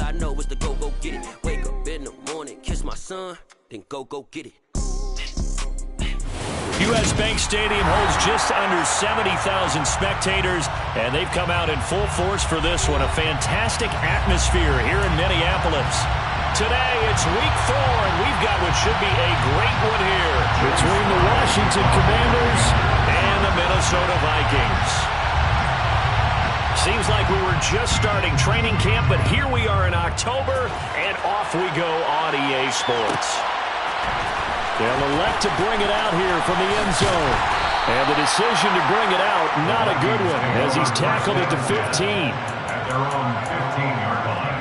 I know is to go get it. Wake up in the morning, kiss my son, then go get it. U.S. Bank Stadium holds just under 70,000 spectators, and they've come out in full force for this one. A fantastic atmosphere here in Minneapolis. Today, it's week 4, and we've got what should be a great one here between the Washington Commanders and the Minnesota Vikings. Seems like we were just starting training camp, but here we are in October, and off we go on EA Sports. They'll elect to bring it out here from the end zone. And the decision to bring it out, not a good one, as he's tackled at the 15. At their own 15-yard line.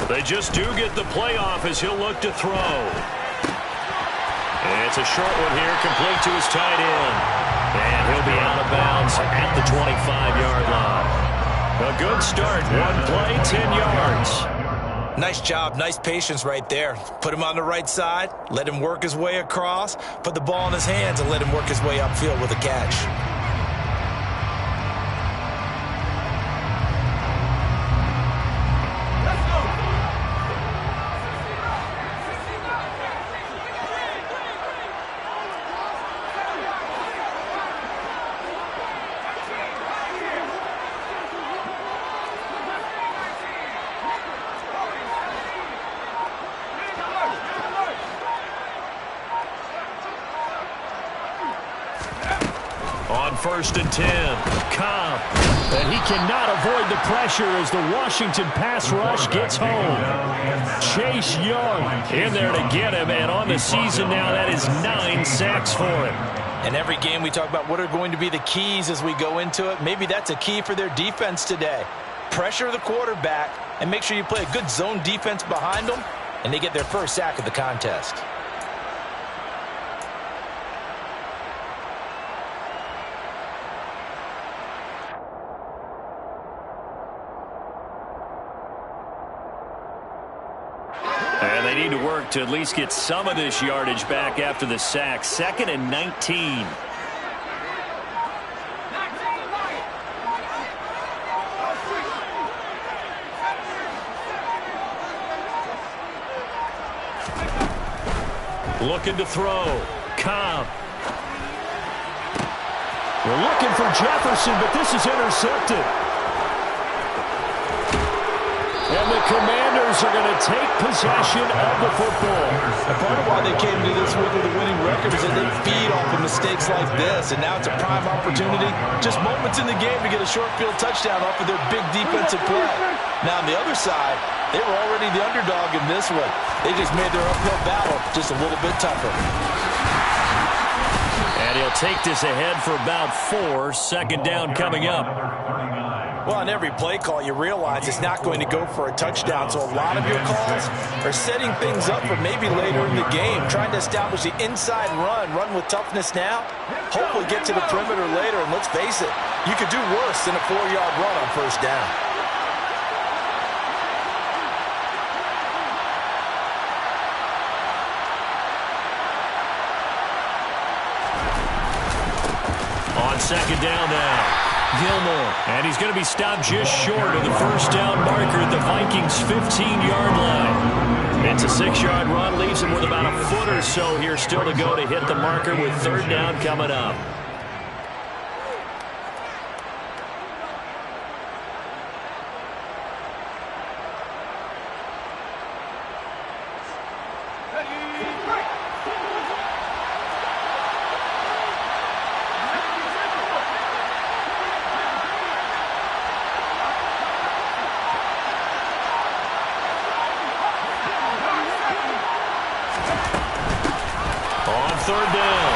They just do get the playoff as he'll look to throw. And it's a short one here, complete to his tight end. And he'll be out of bounds at the 25-yard line. A good start. One play, 10 yards. Nice job, nice patience right there. Put him on the right side, let him work his way across, put the ball in his hands, and let him work his way upfield with a catch. On 1st and 10, Cobb. And he cannot avoid the pressure as the Washington pass rush gets home. Chase Young in there to get him, and on the season now, that is 9 sacks for him. And every game we talk about what are going to be the keys as we go into it. Maybe that's a key for their defense today. Pressure the quarterback and make sure you play a good zone defense behind them, and they get their first sack of the contest. And they need to work to at least get some of this yardage back after the sack. 2nd and 19. Looking to throw. Cobb. We're looking for Jefferson, but this is intercepted. And the Commanders are going to take possession of the football. And part of why they came to this week with a winning record is that they feed off of mistakes like this, and now it's a prime opportunity. Just moments in the game to get a short field touchdown off of their big defensive play. Now on the other side, they were already the underdog in this one. They just made their uphill battle just a little bit tougher. And he'll take this ahead for about 4. 2nd down coming up. Well, on every play call, you realize it's not going to go for a touchdown, so a lot of your calls are setting things up for maybe later in the game, trying to establish the inside run with toughness now, hopefully get to the perimeter later, and let's face it, you could do worse than a 4-yard run on 1st down. On 2nd down now. Gilmore, and he's going to be stopped just short of the 1st down marker at the Vikings' 15-yard line. It's a 6-yard run, leaves him with about a foot or so here still to go to hit the marker with 3rd down coming up. third down.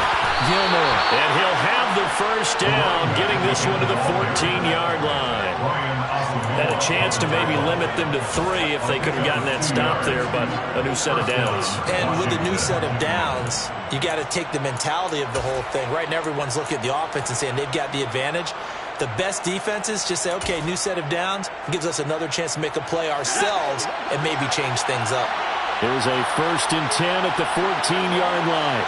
Gilmore. And he'll have the first down, getting this one to the 14-yard line. Had a chance to maybe limit them to 3 if they could have gotten that stop there, but a new set of downs. And with a new set of downs, you got to take the mentality of the whole thing. Right now, everyone's looking at the offense and saying they've got the advantage. The best defenses just say, okay, new set of downs, gives us another chance to make a play ourselves and maybe change things up. Here's a 1st and 10 at the 14-yard line.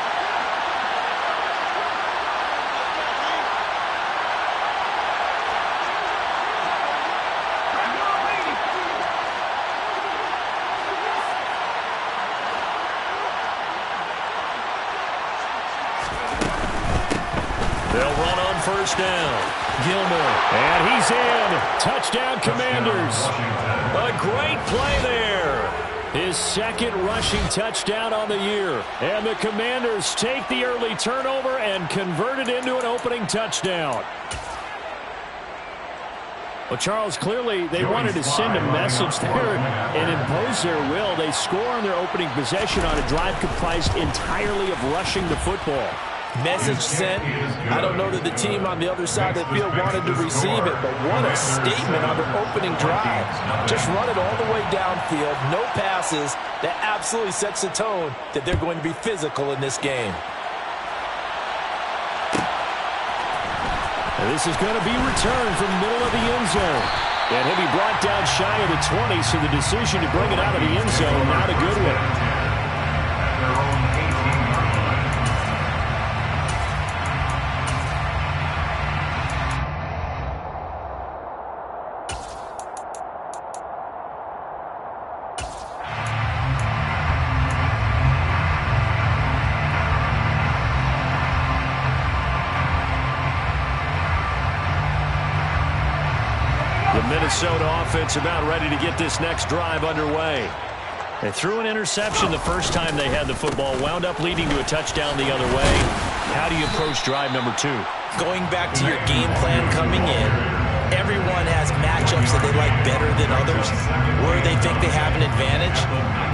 They'll run on first down. Gilmore. And he's in. Touchdown, Commanders. A great play there. His 2nd rushing touchdown on the year. And the Commanders take the early turnover and convert it into an opening touchdown. Well, Charles, clearly they wanted to send a message there and impose their will. They score on their opening possession on a drive comprised entirely of rushing the football. Message sent. I don't know that the team on the other side of the field wanted to receive it, but what a statement on their opening drive. Just run it all the way downfield, no passes. That absolutely sets the tone that they're going to be physical in this game. And this is going to be returned from the middle of the end zone. And he'll be brought down shy of the 20, so the decision to bring it out of the end zone, not a good one. Minnesota offense about ready to get this next drive underway. They threw an interception the first time they had the football, wound up leading to a touchdown the other way. How do you approach drive number 2? Going back to your game plan coming in, everyone has matchups that they like better than others, where they think they have an advantage.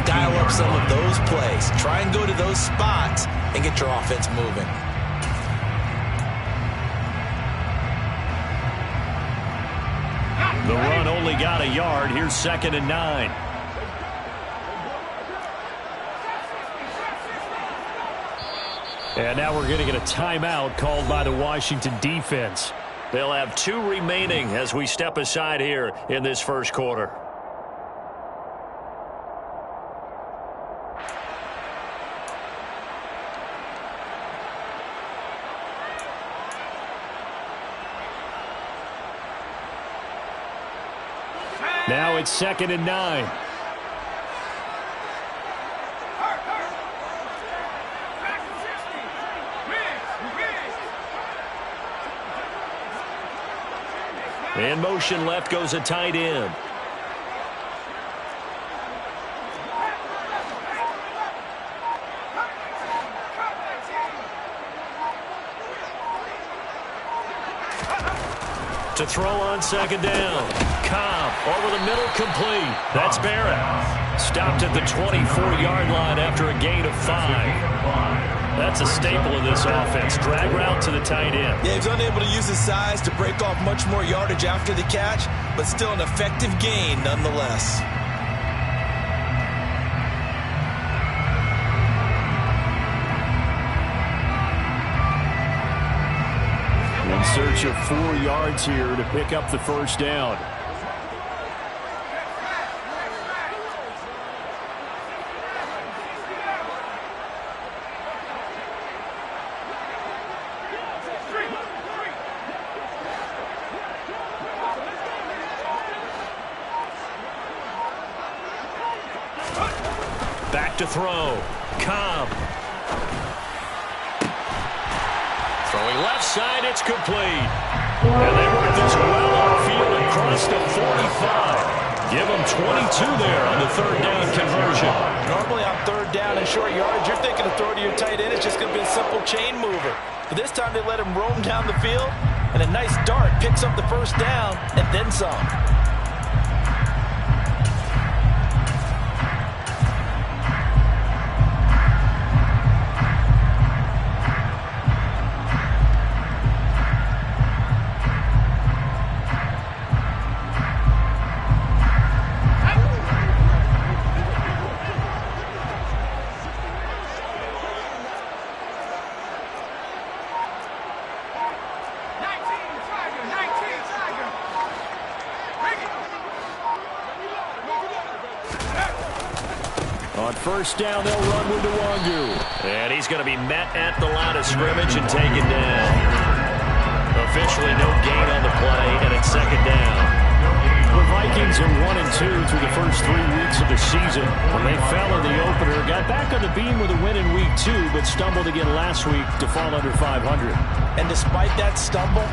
Dial up some of those plays. Try and go to those spots and get your offense moving. The run only got a yard. Here's 2nd and 9. And now we're going to get a timeout called by the Washington defense. They'll have 2 remaining as we step aside here in this first quarter. Now it's 2nd and 9. In motion left goes a tight end. To throw on 2nd down. Cobb over the middle, complete. That's Barrett. Stopped at the 24-yard line after a gain of 5. That's a staple of this offense. Drag route to the tight end. Yeah, he's unable to use his size to break off much more yardage after the catch, but still an effective gain nonetheless. In search of 4 yards here to pick up the first down. Back to throw. Cobb. Throwing left side, it's complete. And they work this well upfield and cross to 45. Give them 22 there on the 3rd down conversion. Normally on 3rd down and short yardage, you're thinking of throw to your tight end. It's just going to be a simple chain mover. But this time they let him roam down the field, and a nice dart picks up the first down and then some. On first down, they'll run with Nwangu. And he's going to be met at the line of scrimmage and taken down. Officially no gain on the play, and it's second down. The Vikings are 1-2 through the first 3 weeks of the season. When they fell in the opener, got back on the beam with a win in week 2, but stumbled again last week to fall under 500. And despite that stumble,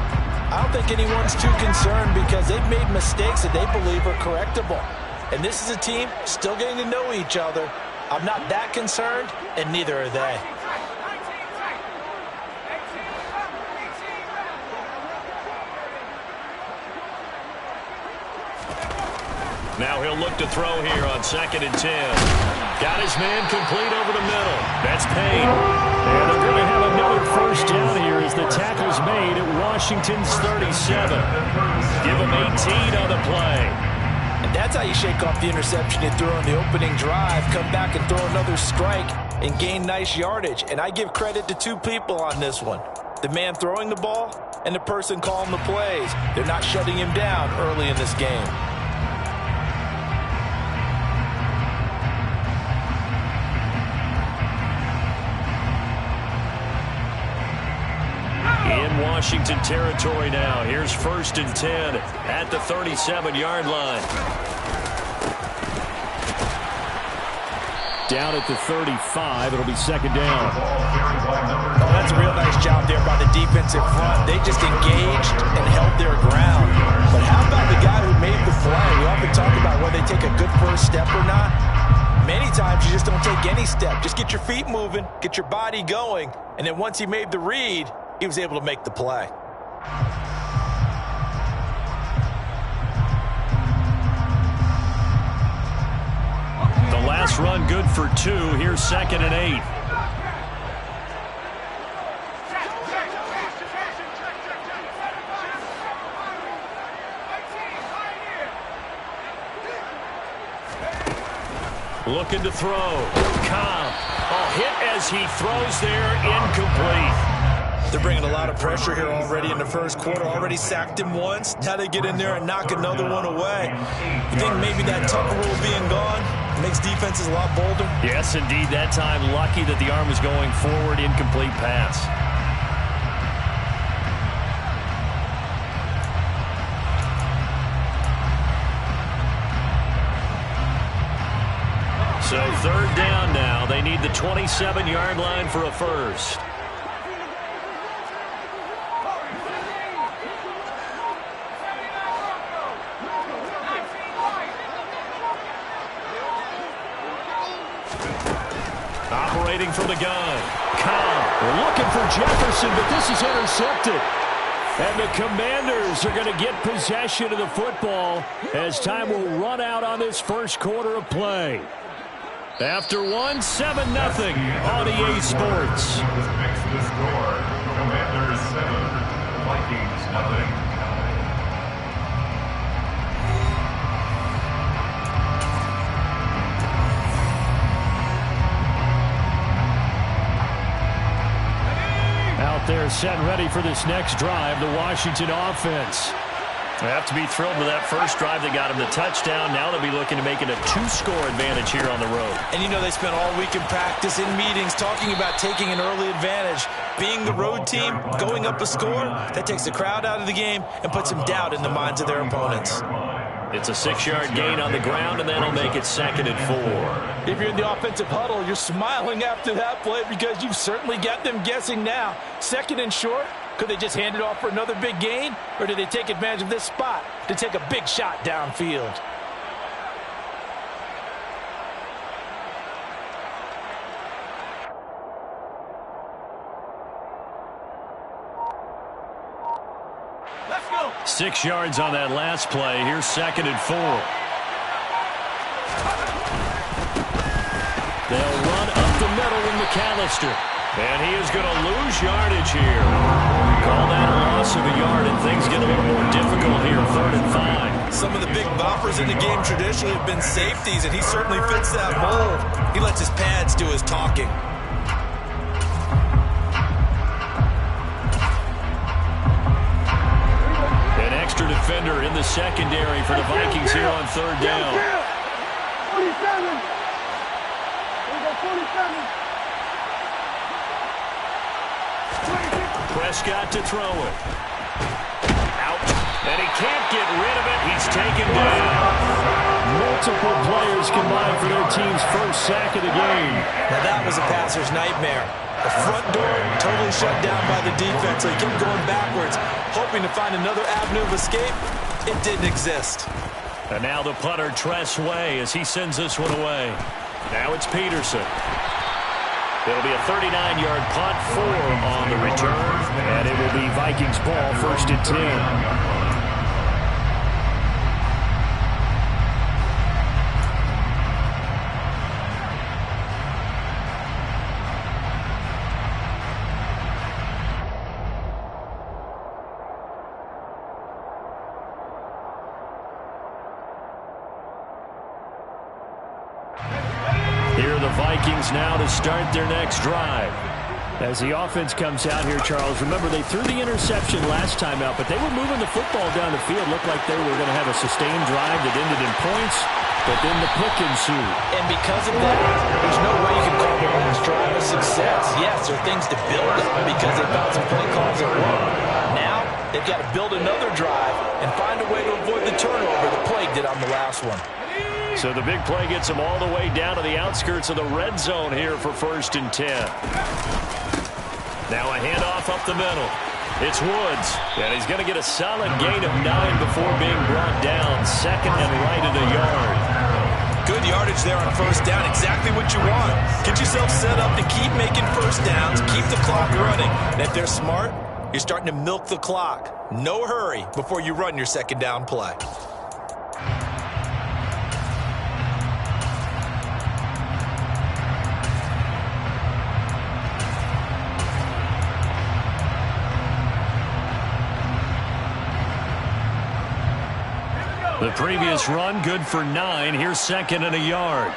I don't think anyone's too concerned because they've made mistakes that they believe are correctable. And this is a team still getting to know each other. I'm not that concerned, and neither are they. Now he'll look to throw here on 2nd and 10. Got his man complete over the middle. That's Payne. And they're going to have another first down here as the tackle's made at Washington's 37. Give him 18 on the play. And that's how you shake off the interception you threw on the opening drive, come back and throw another strike and gain nice yardage. And I give credit to 2 people on this one. The man throwing the ball and the person calling the plays. They're not shutting him down early in this game. In Washington territory now. Here's 1st and 10 at the 37-yard line. Down at the 35. It'll be second down. Oh, that's a real nice job there by the defensive front. They just engaged and held their ground. But how about the guy who made the play? We often talk about whether they take a good first step or not. Many times you just don't take any step. Just get your feet moving, get your body going, and then once he made the read, he was able to make the play. The last run good for 2. Here's 2nd and 8. Looking to throw. Cobb. Oh, hit as he throws there. Incomplete. They're bringing a lot of pressure here already in the first quarter. Already sacked him once. Now they get in there and knock another one away. You think maybe that Tucker rule being gone makes defenses a lot bolder? Yes, indeed. That time, lucky that the arm was going forward. Incomplete pass. So 3rd down now. They need the 27-yard line for a first. Operating from the gun. Cobb looking for Jefferson, but this is intercepted. And the Commanders are going to get possession of the football as time will run out on this first quarter of play. After 1, 7-0 on EA Sports. Makes the score. Commanders 7, Vikings 0. Out there set and ready for this next drive, the Washington offense. They have to be thrilled with that first drive that got them the touchdown. Now they'll be looking to make it a 2-score advantage here on the road. And you know they spent all week in practice, in meetings, talking about taking an early advantage. Being the road team, going up a score, that takes the crowd out of the game and puts some doubt in the minds of their opponents. It's a 6-yard gain on the ground, and that'll make it 2nd and 4. If you're in the offensive huddle, you're smiling after that play because you've certainly got them guessing now. 2nd and short. Could they just hand it off for another big gain? Or do they take advantage of this spot to take a big shot downfield? Let's go. 6 yards on that last play. Here's 2nd and 4. They'll run up the middle with McAllister. And he is going to lose yardage here. Call that a loss of a yard, and things get a little more difficult here, 3rd and 5. Some of the big boppers in the game traditionally have been safeties, and he certainly fits that mold. He lets his pads do his talking. An extra defender in the secondary for the Vikings here on 3rd down. Prescott to throw it. Out. And he can't get rid of it. He's taken down. Multiple players combined for their team's first sack of the game. Now that was a passer's nightmare. The front door totally shut down by the defense, so he kept going backwards, hoping to find another avenue of escape. It didn't exist. And now the punter, Tress Way, as he sends this one away. Now it's Peterson. It'll be a 39-yard punt, 4 on the return, and it will be Vikings ball, 1st and 10. Vikings now to start their next drive. As the offense comes out here, Charles, remember they threw the interception last time out, but they were moving the football down the field. Looked like they were going to have a sustained drive that ended in points, but then the pick ensued. And because of that, there's no way you can call the last drive a success. Yes, there are things to build on because they found some play calls that work. Now, they've got to build another drive and find a way to avoid the turnover the Plague did on the last one. So the big play gets them all the way down to the outskirts of the red zone here for 1st and 10. Now a handoff up the middle. It's Woods, and he's going to get a solid gain of 9 before being brought down. 2nd and right at a yard. Good yardage there on 1st down. Exactly what you want. Get yourself set up to keep making 1st downs, keep the clock running. And if they're smart, you're starting to milk the clock. No hurry before you run your 2nd down play. The previous run, good for 9. Here's 2nd and a yard.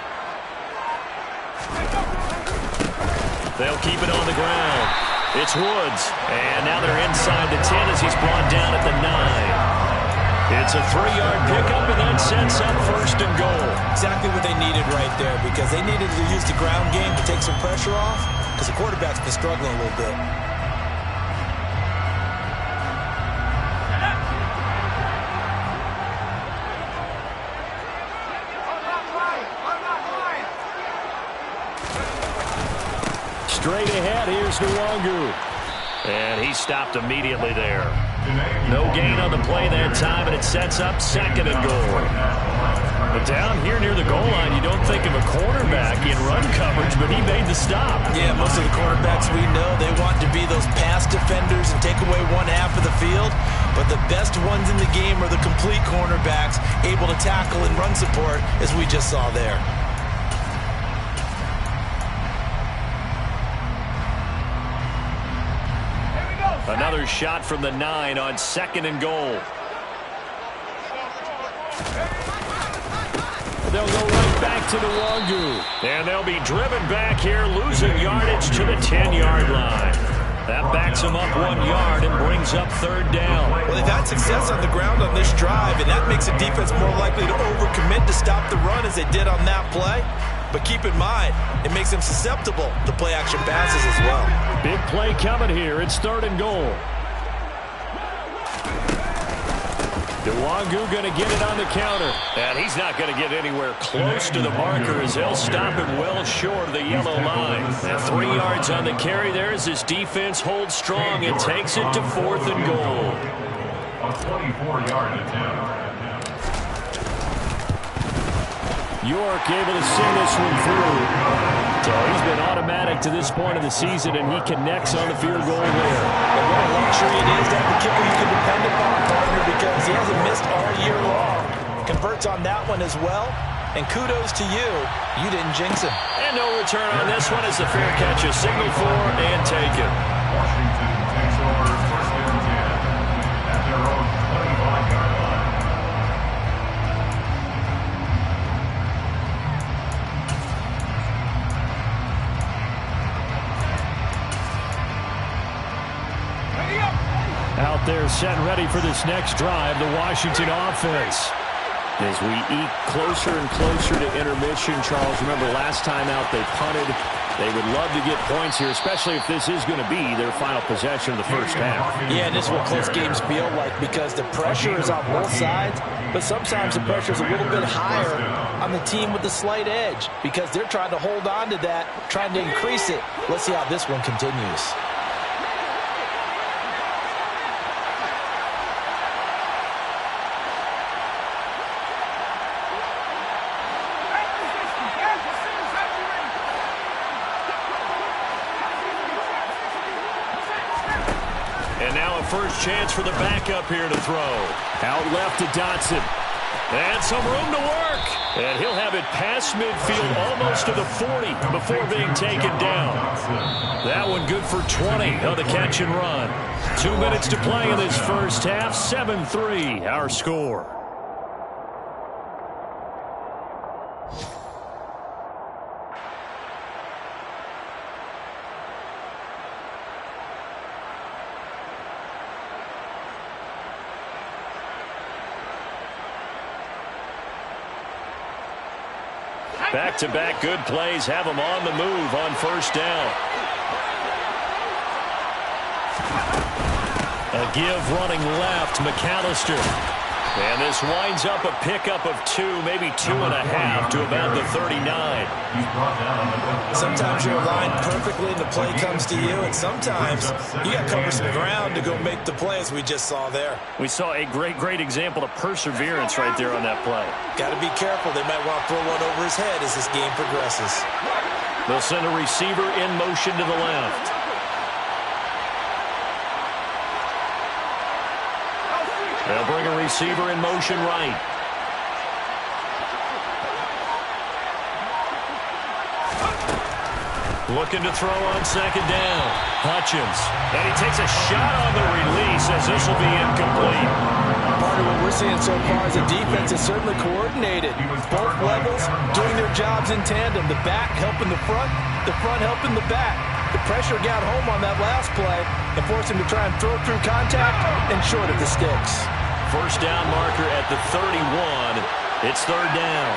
They'll keep it on the ground. It's Woods. And now they're inside the 10 as he's brought down at the 9. It's a 3-yard pickup, and that sets up 1st and goal. Exactly what they needed right there, because they needed to use the ground game to take some pressure off, because the quarterback's been struggling a little bit. Straight ahead, here's Nwangu. And he stopped immediately there. No gain on the play that time, and it sets up 2nd and goal. But down here near the goal line, you don't think of a cornerback in run coverage, but he made the stop. Yeah, most of the cornerbacks we know, they want to be those pass defenders and take away one half of the field. But the best ones in the game are the complete cornerbacks, able to tackle and run support, as we just saw there. Another shot from the 9 on 2nd and goal. They'll go right back to Nwangu. And they'll be driven back here, losing yardage to the 10-yard line. That backs them up 1 yard and brings up 3rd down. Well, they've had success on the ground on this drive, and that makes the defense more likely to overcommit to stop the run as they did on that play. But keep in mind, it makes them susceptible to play-action passes as well. Big play coming here. It's 3rd and goal. Nwangu going to get it on the counter. And he's not going to get anywhere close to the marker as they'll stop him well short of the yellow line. And 3 yards on the carry there as his defense holds strong and takes it to 4th and goal. A 24-yard attempt. York able to send this one through. So he's been automatic to this point of the season, and he connects on the field goal there. And what a luxury it is to have the kicker you can depend upon, partner, because he hasn't missed all year long. Converts on that one as well. And kudos to you. You didn't jinx him. And no return on this one as the fair catch is signaled for and taken. Washington takes over 1st and 10 at their own 25-yard line. Out there set ready for this next drive, the Washington offense. As we eke closer and closer to intermission, Charles, remember last time out they punted. They would love to get points here, especially if this is going to be their final possession of the first half. Yeah, and this is what close games feel like because the pressure is on both sides, but sometimes the pressure is a little bit higher on the team with the slight edge because they're trying to hold on to that, trying to increase it. Let's see how this one continues. First chance for the backup here to throw. Out left to Dotson. And some room to work. And he'll have it past midfield almost to the 40 before being taken down. That one good for 20 on the catch and run. 2 minutes to play in this first half. 7-3 our score. Back-to-back good plays have them on the move on first down. A give running left, McAllister. And this winds up a pickup of 2, maybe 2.5 to about the 39. Sometimes you're aligned perfectly and the play comes to you, and sometimes you got to cover some ground to go make the play as we just saw there. We saw a great example of perseverance right there on that play. Got to be careful. They might want to throw one over his head as this game progresses. They'll send a receiver in motion to the left. They'll bring a receiver in motion right. Looking to throw on second down. Hutchins. And he takes a shot on the release as this will be incomplete. Part of what we're seeing so far is the defense is certainly coordinated. Both levels doing their jobs in tandem. The back helping the front helping the back. The pressure got home on that last play and forced him to try and throw through contact and short of the sticks. First down marker at the 31. It's third down.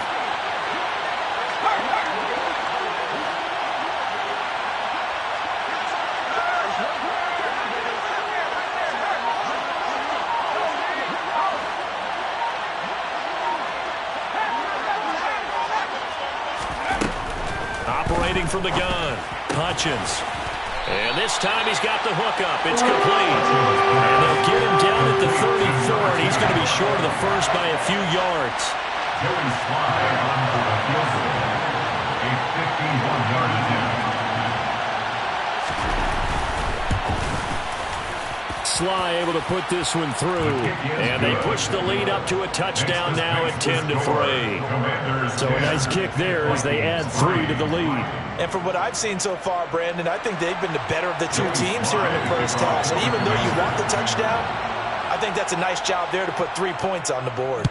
Operating from the gun, Hutchins. And this time he's got the hookup. It's complete. And they'll get him down at the 34, and he's going to be short of the first by a few yards. Joey Sly on for the field goal. A 51-yard attempt. Sly able to put this one through. And they push the lead up to a touchdown now at 10-3. So a nice kick there as they add 3 to the lead. And from what I've seen so far, Brandon, I think they've been the better of the two teams here in the first half. And even though you want the touchdown, I think that's a nice job there to put 3 points on the board.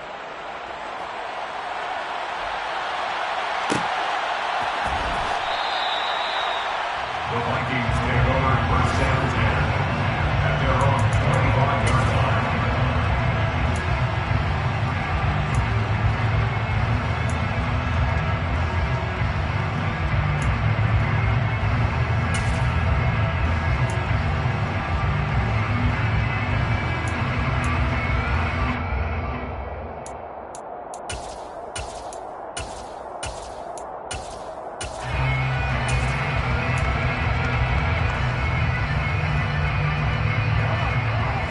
The Vikings take over first and 10 at their own 25-yard line.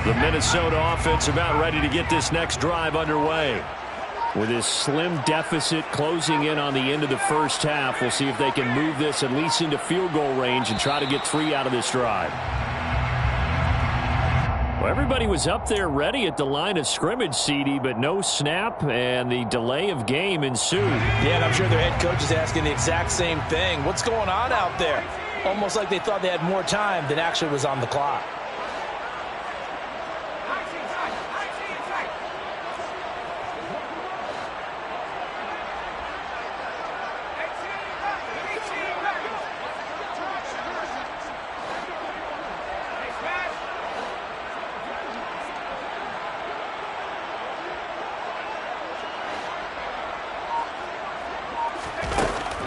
The Minnesota offense about ready to get this next drive underway. With this slim deficit closing in on the end of the first half, we'll see if they can move this at least into field goal range and try to get 3 out of this drive. Well, everybody was up there ready at the line of scrimmage, CD, but no snap, and the delay of game ensued. Yeah, and I'm sure their head coach is asking the exact same thing. What's going on out there? Almost like they thought they had more time than actually was on the clock.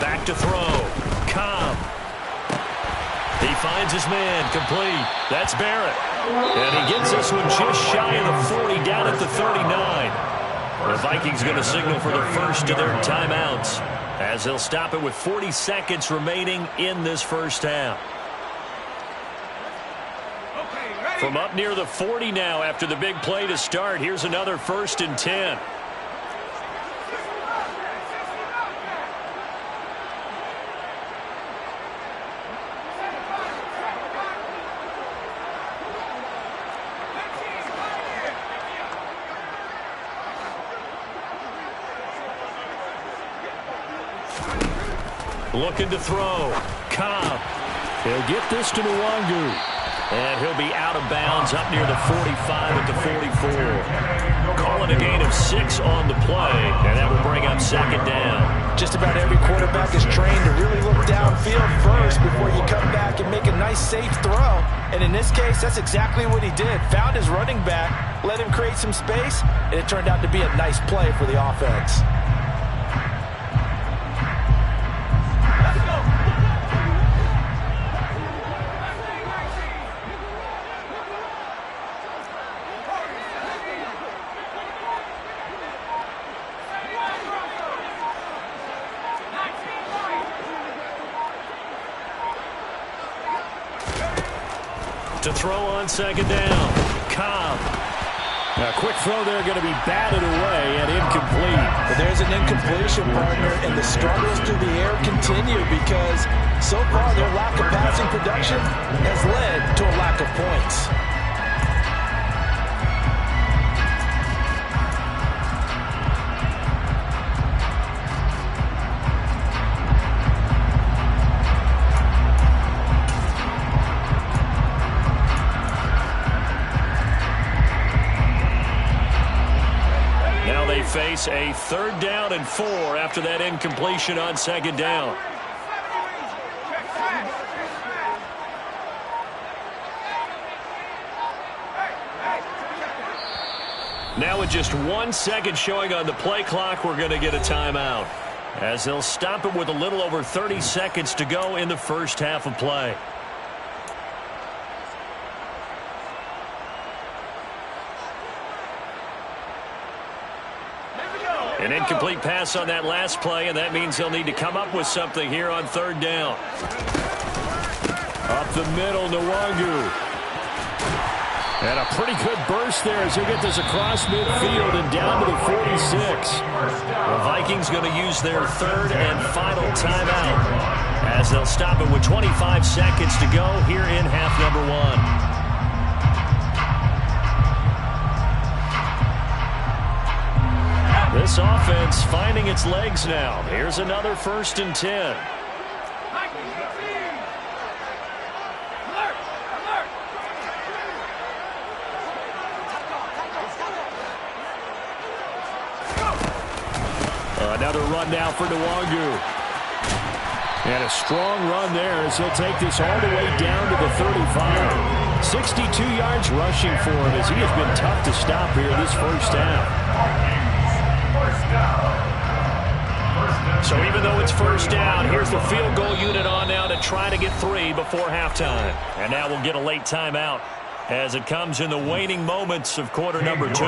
Back to throw. Cobb. He finds his man. Complete. That's Barrett. And he gets this one just shy of the 40, down at the 39. The Vikings going to signal for the first of their timeouts, as they'll stop it with 40 seconds remaining in this first half. From up near the 40 now after the big play to start, here's another 1st and 10. Looking to throw. Cobb. He'll get this to Nwangu. And he'll be out of bounds up near the 45 at the 44. Calling a gain of 6 on the play, and that will bring up 2nd down. Just about every quarterback is trained to really look downfield first before you come back and make a nice, safe throw. And in this case, that's exactly what he did. Found his running back, let him create some space, and it turned out to be a nice play for the offense. To throw on 2nd down. Cobb. A quick throw there, going to be batted away and incomplete. But there's an incompletion, partner, and the struggles through the air continue because so far their lack of passing production has led to a lack of points. Face a 3rd down and 4 after that incompletion on 2nd down. Now with just 1 second showing on the play clock, we're going to get a timeout, as they'll stop it with a little over 30 seconds to go in the first half of play. An incomplete pass on that last play, and that means they'll need to come up with something here on 3rd down. Up the middle, Nwangu. And a pretty good burst there as he'll get this across midfield and down to the 46. The Vikings going to use their 3rd and final timeout, as they'll stop it with 25 seconds to go here in half number 1. This offense finding its legs now. Here's another 1st and 10. Another run now for Nwangu. And a strong run there as he'll take this all the way down to the 35. 62 yards rushing for him as he has been tough to stop here this first half. So even though it's 1st down, here's the field goal unit on now to try to get 3 before halftime. And now we'll get a late timeout as it comes in the waning moments of quarter number 2. For the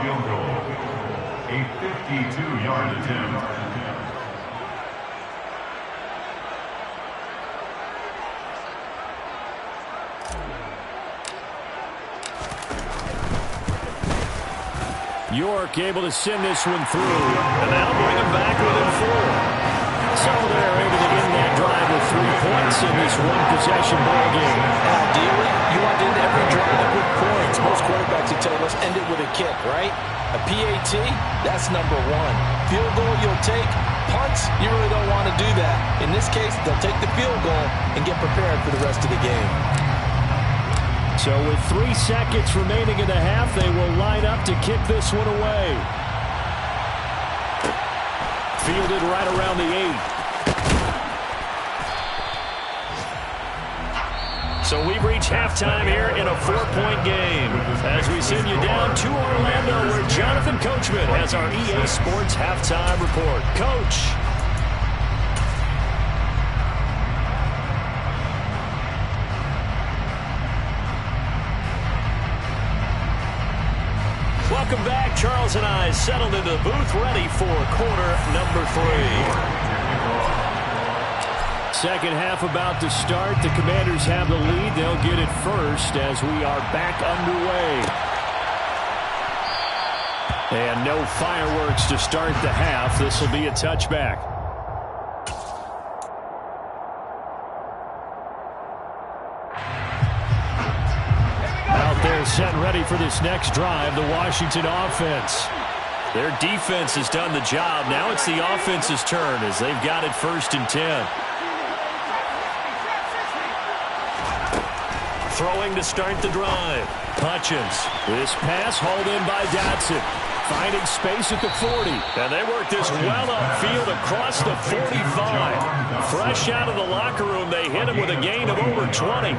field goal, a 52-yard attempt. York able to send this one through, and that'll bring him back within 4. So they're able to end that drive with 3 points in this one-possession ball game. Ideally, you want to end every drive with points. Most quarterbacks, you tell us, end it with a kick, right? A PAT, that's number 1. Field goal, you'll take. Punts, you really don't want to do that. In this case, they'll take the field goal and get prepared for the rest of the game. So with 3 seconds remaining in the half, they will line up to kick this one away. Fielded right around the 8. So we've reached halftime here in a 4-point game, as we send you down to Orlando, where Jonathan Coachman has our EA Sports halftime report. Coach. Welcome back. Charles and I settled into the booth, ready for quarter number 3. Second half about to start. The Commanders have the lead. They'll get it first as we are back underway. And no fireworks to start the half. This will be a touchback. Out there set and ready for this next drive, the Washington offense. Their defense has done the job. Now it's the offense's turn as they've got it 1st and 10. Throwing to start the drive. Hutchins. This pass hauled in by Dotson. Finding space at the 40. And they work this well upfield across the 45. Fresh out of the locker room, they hit him with a gain of over 20.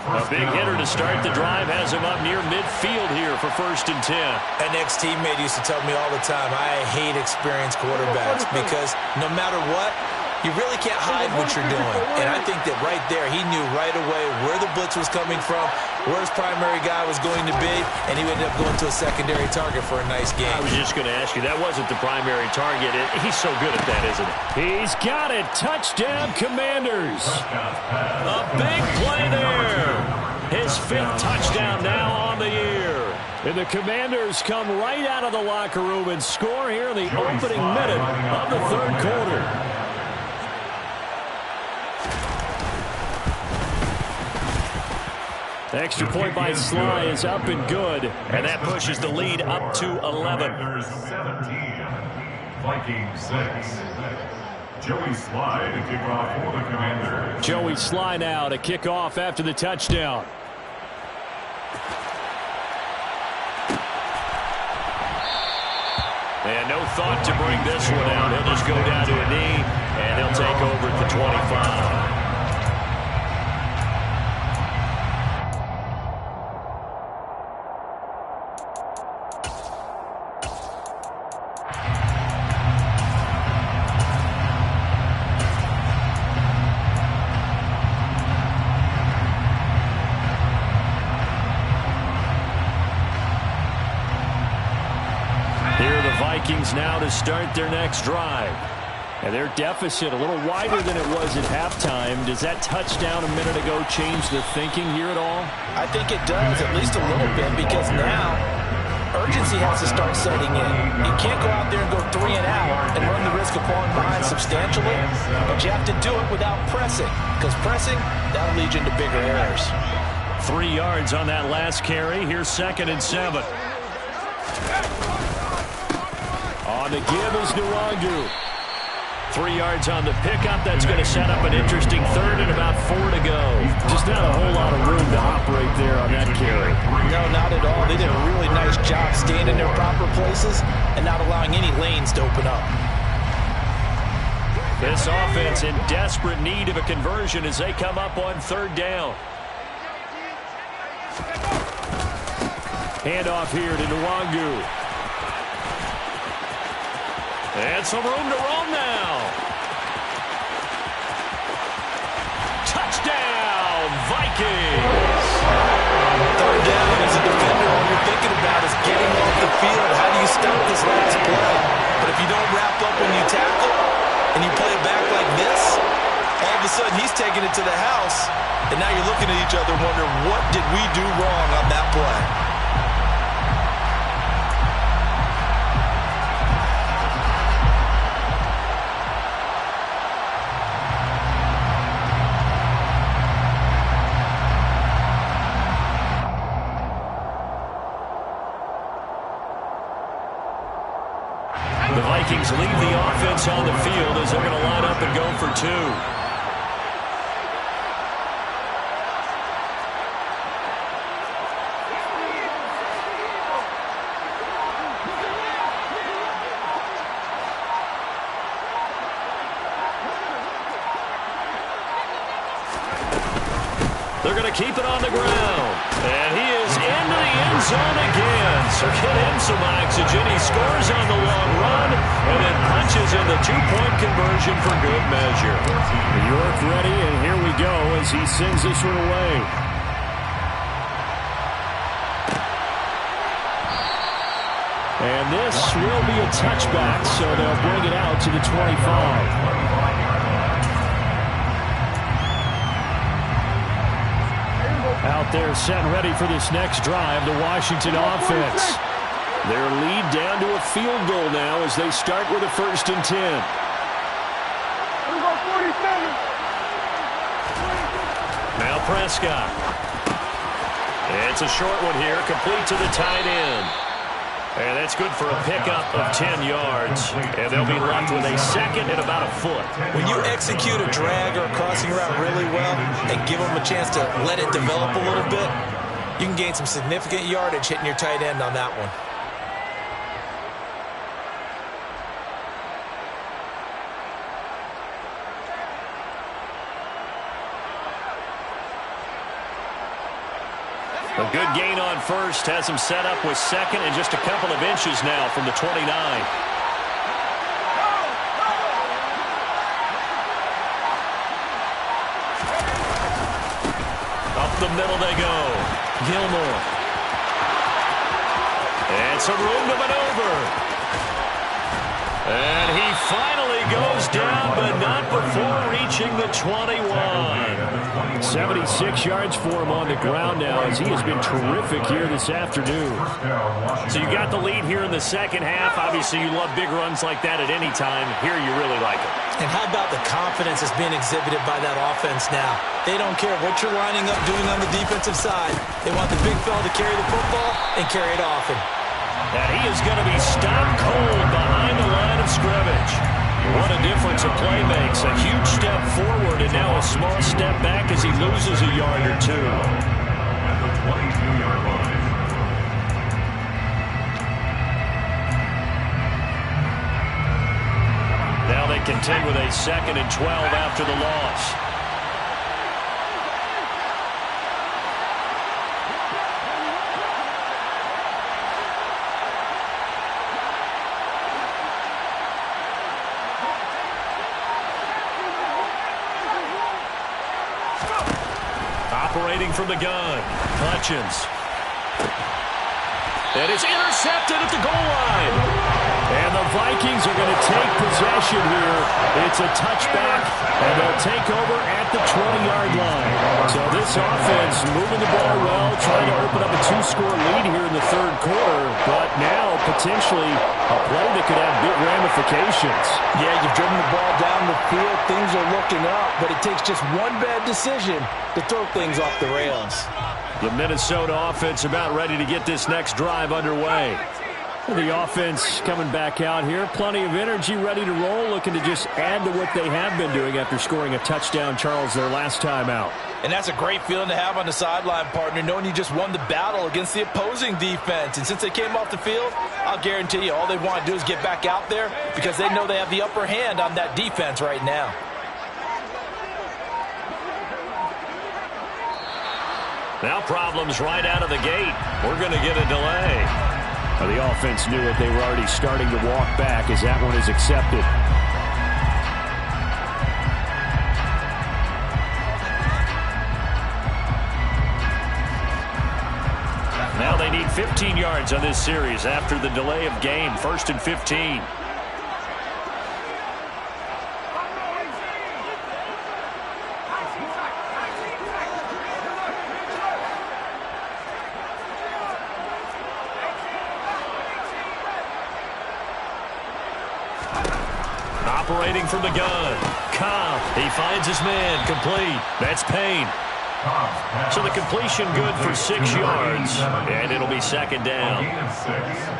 A big hitter to start the drive has him up near midfield here for 1st and 10. An ex-teammate used to tell me all the time, I hate experienced quarterbacks because no matter what, you really can't hide what you're doing. And I think that right there, he knew right away where the blitz was coming from, where his primary guy was going to be, and he ended up going to a secondary target for a nice game. I was just going to ask you, that wasn't the primary target. He's so good at that, isn't he? He's got it. Touchdown, Commanders. A big play there. His 5th touchdown now on the year. And the Commanders come right out of the locker room and score here in the opening minute of the 3rd quarter. Extra point by Sly is up and good, and that pushes the lead up to 11. 17, Vikings 6. Joey Sly to kick off for the Commanders. Joey Sly now to kick off after the touchdown. And no thought to bring this one out. He'll just go down to a knee, and he'll take over at the 25. Vikings now to start their next drive. And their deficit a little wider than it was at halftime. Does that touchdown a minute ago change the thinking here at all? I think it does, at least a little bit, because now urgency has to start setting in. You can't go out there and go 3 and out and run the risk of falling behind substantially, but you have to do it without pressing, because pressing, that'll lead you into bigger errors. 3 yards on that last carry. Here's 2nd and 7. On the give is Nwangu. 3 yards on the pickup. That's going to set up an interesting 3rd and about 4 to go. Just not a whole lot of room to operate there on that carry. No, not at all. They did a really nice job staying in their proper places and not allowing any lanes to open up. This offense in desperate need of a conversion as they come up on 3rd down. Handoff here to Nwangu. And some room to roam now. Touchdown, Vikings. 3rd down as a defender, all you're thinking about is getting off the field. How do you stop this last play? But if you don't wrap up when you tackle and you play it back like this, all of a sudden he's taking it to the house, and now you're looking at each other wondering, what did we do wrong on that play? The Vikings leave the offense on the field as they're going to line up and go for 2. They're going to keep it on the ground. And he is into the end zone again. So get him some oxygen. He scores on the long run and then punches in the 2-point conversion for good measure. York ready, and here we go as he sends this one away. And this will be a touchback, so they'll bring it out to the 25. Out there set and ready for this next drive, the Washington offense. Their lead down to a field goal now as they start with a 1st and 10. Now Prescott. It's a short one here, complete to the tight end. And that's good for a pickup of 10 yards. And they'll be left with a 2nd and about a foot. When you execute a drag or a crossing route really well and give them a chance to let it develop a little bit, you can gain some significant yardage hitting your tight end on that one. A good gain on 1st, has him set up with 2nd and just a couple of inches now from the 29. Up the middle they go. Gilmore. And some room to maneuver. And he finally goes down, but not before reaching the 21. 76 yards for him on the ground now as he has been terrific here this afternoon. So you got the lead here in the 2nd half. Obviously, you love big runs like that at any time. Here you really like it. And how about the confidence that's being exhibited by that offense now? They don't care what you're lining up doing on the defensive side. They want the big fella to carry the football and carry it often. And he is going to be stopped cold behind the line of scrimmage. What a difference a play makes. A huge step forward and now a small step back as he loses a yard or two. At the 22-yard line. Now they contend with a 2nd and 12 after the loss. Operating from the gun, Hutchins. And it's intercepted at the goal line. And the Vikings are going to take possession here. It's a touchback, and they'll take over at the 20-yard line. So this offense moving the ball well, trying to open up a 2-score lead here in the 3rd quarter. But now, potentially, a play that could have big ramifications. Yeah, you've driven the ball down the field. Things are looking up, but it takes just one bad decision to throw things off the rails. The Minnesota offense about ready to get this next drive underway. The offense coming back out here. Plenty of energy, ready to roll, looking to just add to what they have been doing after scoring a touchdown, Charles, their last time out. And that's a great feeling to have on the sideline, partner, knowing you just won the battle against the opposing defense. And since they came off the field, I'll guarantee you all they want to do is get back out there because they know they have the upper hand on that defense right now. Now problems right out of the gate. We're going to get a delay. The offense knew it. They were already starting to walk back as that one is accepted. Now they need 15 yards on this series after the delay of game. 1st and 15. Operating from the gun. Cobb. He finds his man. Complete. That's Payne. So the completion good for 6 yards. And it'll be 2nd down. Gain of 6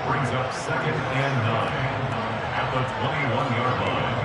brings up 2nd and 9 at the 21-yard line.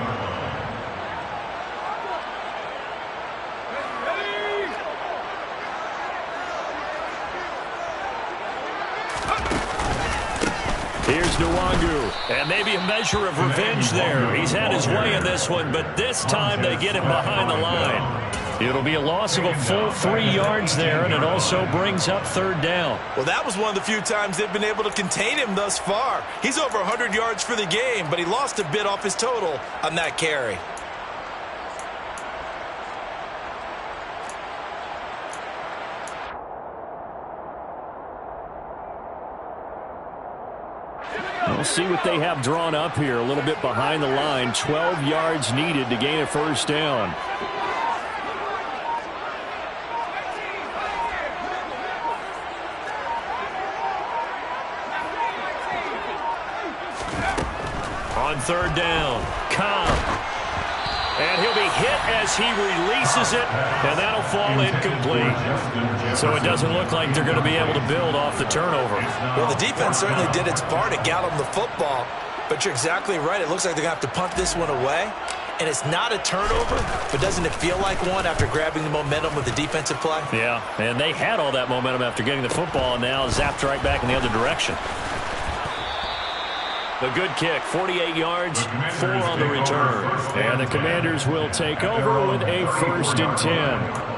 Here's Nwangu, and maybe a measure of revenge there. He's had his way in this one, but this time they get him behind the line. It'll be a loss of a full 3 yards there, and it also brings up 3rd down. Well, that was one of the few times they've been able to contain him thus far. He's over 100 yards for the game, but he lost a bit off his total on that carry. We'll see what they have drawn up here. A little bit behind the line. 12 yards needed to gain a first down. On third down, Cobb. And he'll be hit as he releases it, and that'll fall incomplete. So it doesn't look like they're going to be able to build off the turnover. Well, the defense certainly did its part to get them the football, but you're exactly right. It looks like they're going to have to punt this one away, and it's not a turnover, but doesn't it feel like one after grabbing the momentum with the defensive play? Yeah, and they had all that momentum after getting the football, and now zapped right back in the other direction. A good kick, 48 yards, 4 on the return. And the Commanders will take over with a 1st and 10.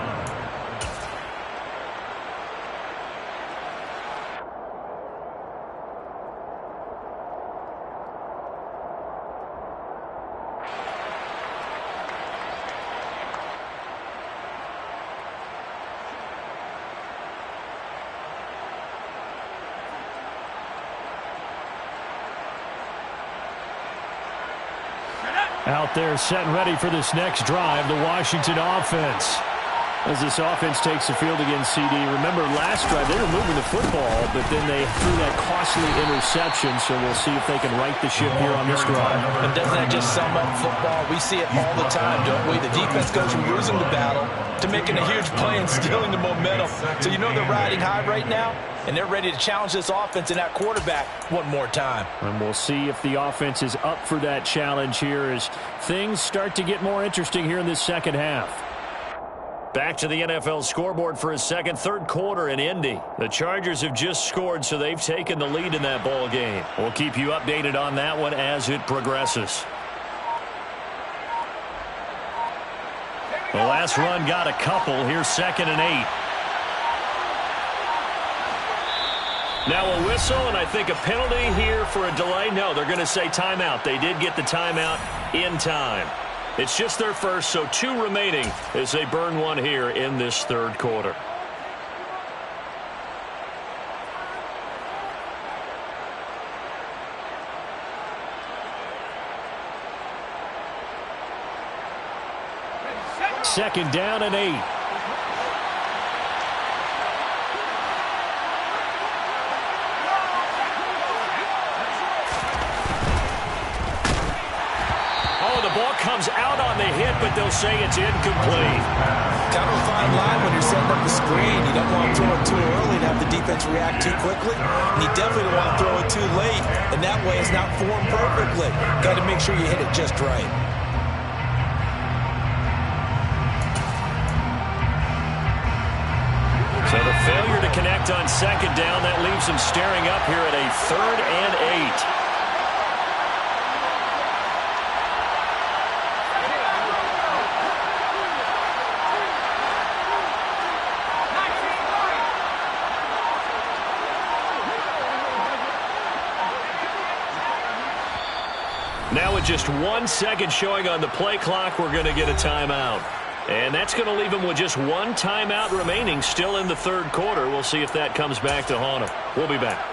Out there set and ready for this next drive, the Washington offense. As this offense takes the field against CD. Remember, last drive, they were moving the football, but then they threw that costly interception, so we'll see if they can right the ship here on this drive. And doesn't that just sum up football? We see it all the time, don't we? The defense goes from losing the battle to making a huge play and stealing the momentum. So you know they're riding high right now, and they're ready to challenge this offense and that quarterback one more time. And we'll see if the offense is up for that challenge here as things start to get more interesting here in this second half. Back to the NFL scoreboard for a third quarter in Indy. The Chargers have just scored, so they've taken the lead in that ball game. We'll keep you updated on that one as it progresses. The last run got a couple. Here's 2nd and 8. Now a whistle, and I think a penalty here for a delay. No, they're going to say timeout. They did get the timeout in time. It's just their first, so 2 remaining as they burn one here in this third quarter. Second down and 8. Comes out on the hit, but they'll say it's incomplete. Kind of a fine line when you're setting up the screen. You don't want to throw it too early and have the defense react too quickly. And you definitely don't want to throw it too late, and that way it's not formed perfectly. Got to make sure you hit it just right. So the failure to connect on second down, that leaves them staring up here at a 3rd and 8. Now with just 1 second showing on the play clock, we're going to get a timeout. And that's going to leave them with just 1 timeout remaining still in the third quarter. We'll see if that comes back to haunt them. We'll be back.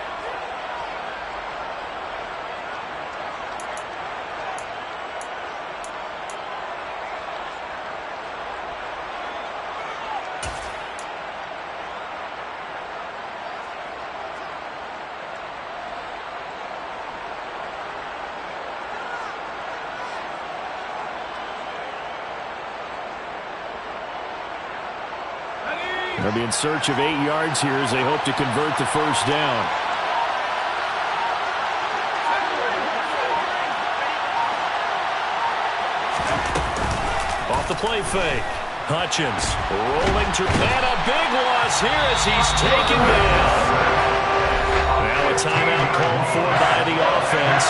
They'll be in search of 8 yards here as they hope to convert the first down. Off the play fake. Hutchins rolling to and a big loss here as he's taken down. Now a timeout called for by the offense.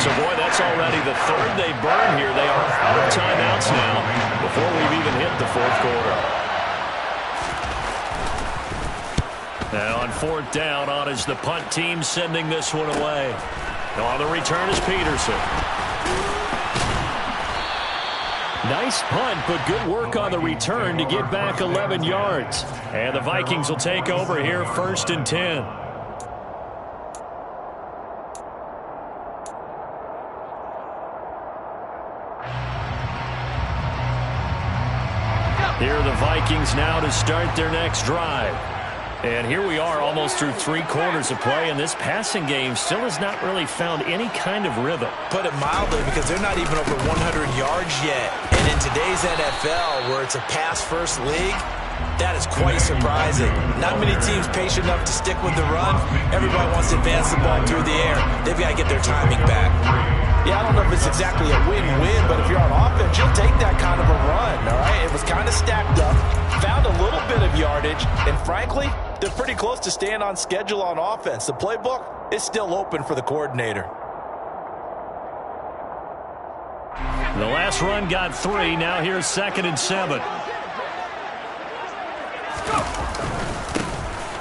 So, boy, that's already the 3rd they burn here. They are out of timeouts now before we've even hit the 4th quarter. Now on 4th down, on is the punt team sending this one away. Now on the return is Peterson. Nice punt, but good work on the return to get back 11 yards. And the Vikings will take over here 1st and 10. Here are the Vikings now to start their next drive. And here we are almost through 3 quarters of play, and this passing game still has not really found any kind of rhythm. Put it mildly, because they're not even over 100 yards yet. And in today's NFL, where it's a pass-first league, that is quite surprising. Not many teams patient enough to stick with the run. Everybody wants to advance the ball through the air. They've got to get their timing back. Yeah, I don't know if it's exactly a win-win, but if you're on offense, you'll take that kind of a run, all right? It was kind of stacked up, found a little bit of yardage, and frankly, they're pretty close to staying on schedule on offense. The playbook is still open for the coordinator. The last run got 3. Now here's 2nd and 7.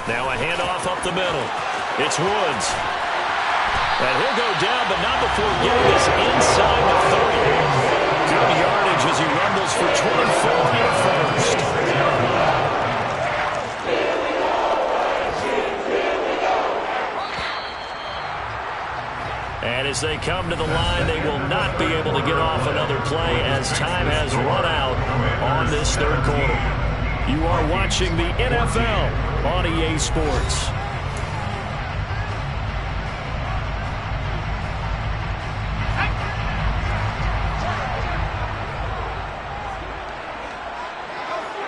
Now a handoff up the middle. It's Woods. And he'll go down, but not before getting this inside the 30. Good yardage as he rumbles for 24 on the first. And as they come to the line, they will not be able to get off another play as time has run out on this 3rd quarter. You are watching the NFL on EA Sports.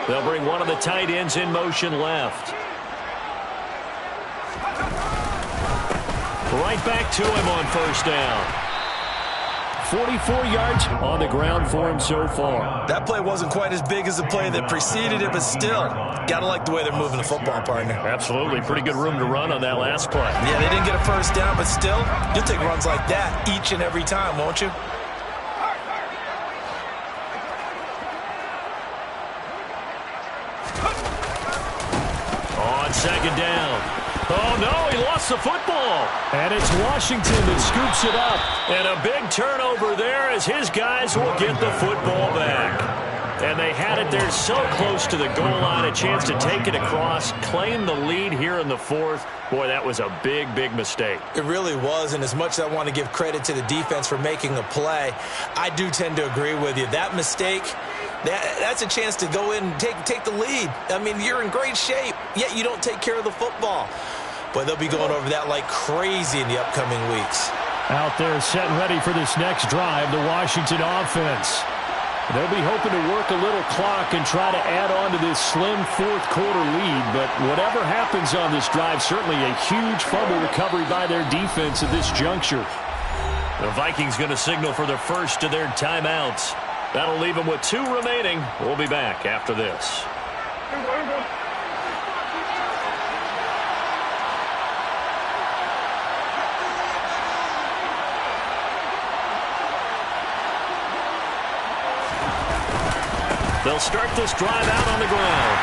They'll bring one of the tight ends in motion left. Right back to him on 1st down. 44 yards on the ground for him so far. That play wasn't quite as big as the play that preceded it, but still, got to like the way they're moving the football, partner. Absolutely. Pretty good room to run on that last play. Yeah, they didn't get a 1st down, but still, you'll take runs like that each and every time, won't you? On 2nd down. Oh, no, he lost the football. And it's Washington that scoops it up. And a big turnover there as his guys will get the football back. And they had it there so close to the goal line, a chance to take it across, claim the lead here in the 4th. Boy, that was a big, big mistake. It really was, and as much as I want to give credit to the defense for making the play, I do tend to agree with you. That mistake, that's a chance to go in and take the lead. I mean, you're in great shape, yet you don't take care of the football. But they'll be going over that like crazy in the upcoming weeks. Out there set and ready for this next drive, the Washington offense. They'll be hoping to work a little clock and try to add on to this slim 4th quarter lead. But whatever happens on this drive, certainly a huge fumble recovery by their defense at this juncture. The Vikings going to signal for the first of their timeouts. That'll leave them with 2 remaining. We'll be back after this. They'll start this drive out on the ground.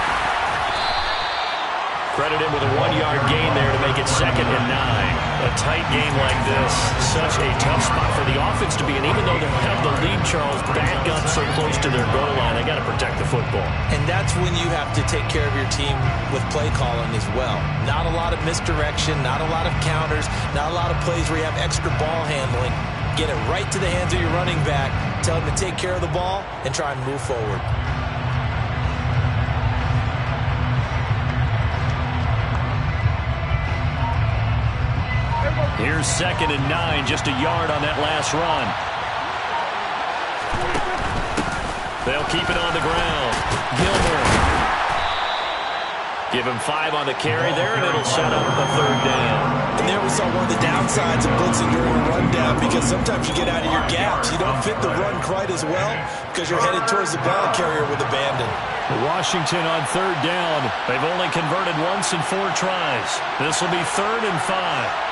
Credited with a 1-yard gain there to make it 2nd and 9. A tight game like this, such a tough spot for the offense to be in. Even though they have the lead, Charles, back up so close to their goal line, they got to protect the football. And that's when you have to take care of your team with play calling as well. Not a lot of misdirection, not a lot of counters, not a lot of plays where you have extra ball handling. Get it right to the hands of your running back, tell him to take care of the ball, and try and move forward. Here's 2nd and 9, just a yard on that last run. They'll keep it on the ground. Gilmore. Give him 5 on the carry there, and it'll set up a 3rd down. And there we saw one of the downsides of blitzing during a rundown, because sometimes you get out of your gaps. You don't fit the run quite as well because you're headed towards the ball carrier with abandon. Washington on 3rd down. They've only converted once in 4 tries. This will be 3rd and 5.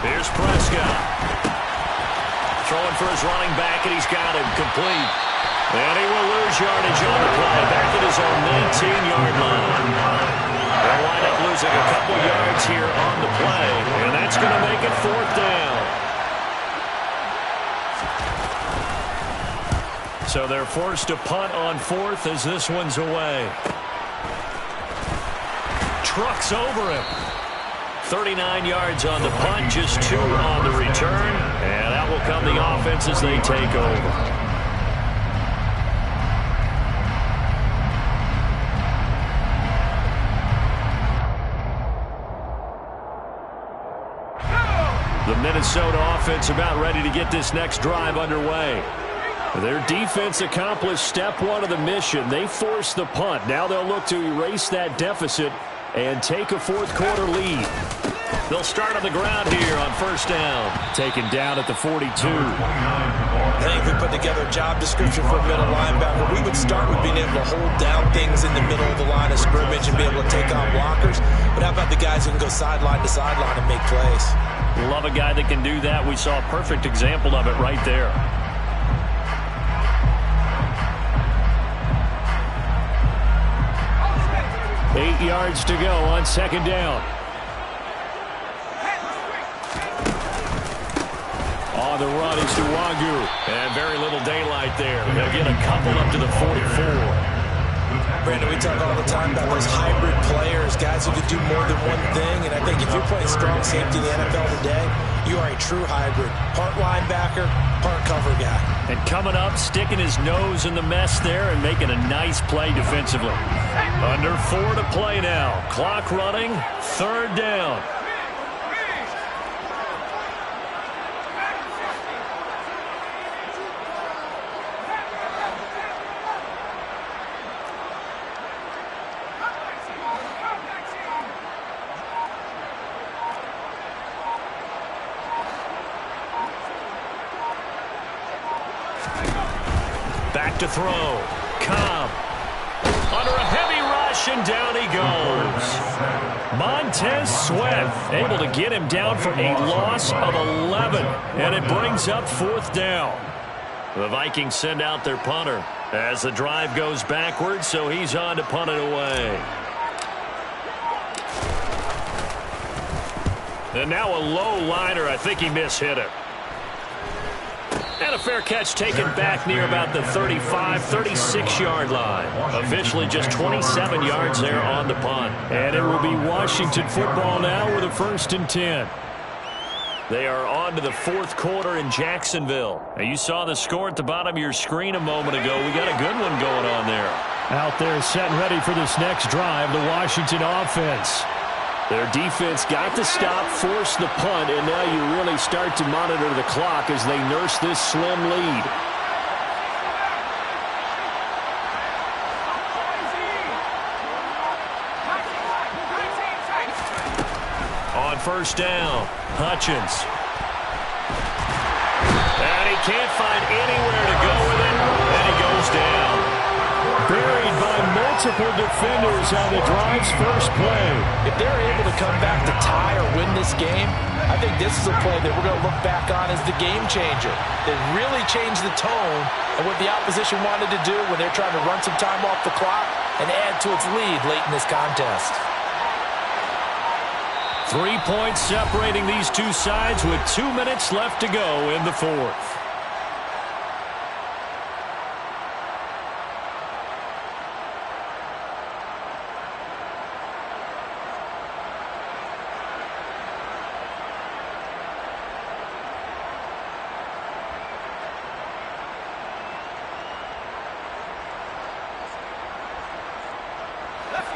Here's Prescott. Throwing for his running back, and he's got him complete. And he will lose yardage on the play, back at his own 19-yard line. They'll wind up losing a couple yards here on the play, and that's going to make it 4th down. So they're forced to punt on 4th as this one's away. Trucks over him. 39 yards on the punt, just 2 on the return. And that will come the offense as they take over. The Minnesota offense about ready to get this next drive underway. Their defense accomplished step 1 of the mission. They forced the punt. Now they'll look to erase that deficit and take a fourth-quarter lead. They'll start on the ground here on first down. Taken down at the 42. I think if we put together a job description for a middle linebacker, we would start with being able to hold down things in the middle of the line of scrimmage and be able to take on blockers. But how about the guys who can go sideline to sideline and make plays? Love a guy that can do that. We saw a perfect example of it right there. Eight yards to go on second down. On the run is Nwangu. And very little daylight there. They'll get a couple up to the 44. Brandon, we talk all the time about those hybrid players, guys who can do more than one thing. And I think if you're playing strong safety in the NFL today, you are a true hybrid. Part linebacker, part cover guy. And coming up, sticking his nose in the mess there and making a nice play defensively. Under 4 to play now. Clock running, third down. Back to throw. Cobb. Under a heavy rush, and down he goes. Montez Sweat able to get him down for a loss of 11. And it brings up fourth down. The Vikings send out their punter as the drive goes backwards, so he's on to punt it away. And now a low liner. I think he mishit it. And a fair catch taken back near about the 35, 36-yard line. Officially just 27 yards there on the punt. And it will be Washington football now with a 1st and 10. They are on to the fourth quarter in Jacksonville. Now you saw the score at the bottom of your screen a moment ago. We got a good one going on there. Out there set and ready for this next drive, the Washington offense. Their defense got the stop, forced the punt, and now you really start to monitor the clock as they nurse this slim lead. On first down, Hutchins. And he can't find anywhere to go with it, and he goes down. Buried by multiple defenders on the drive's first play. If they're able to come back to tie or win this game, I think this is a play that we're going to look back on as the game changer. They really changed the tone of what the opposition wanted to do when they're trying to run some time off the clock and add to its lead late in this contest. 3 points separating these two sides with 2 minutes left to go in the fourth.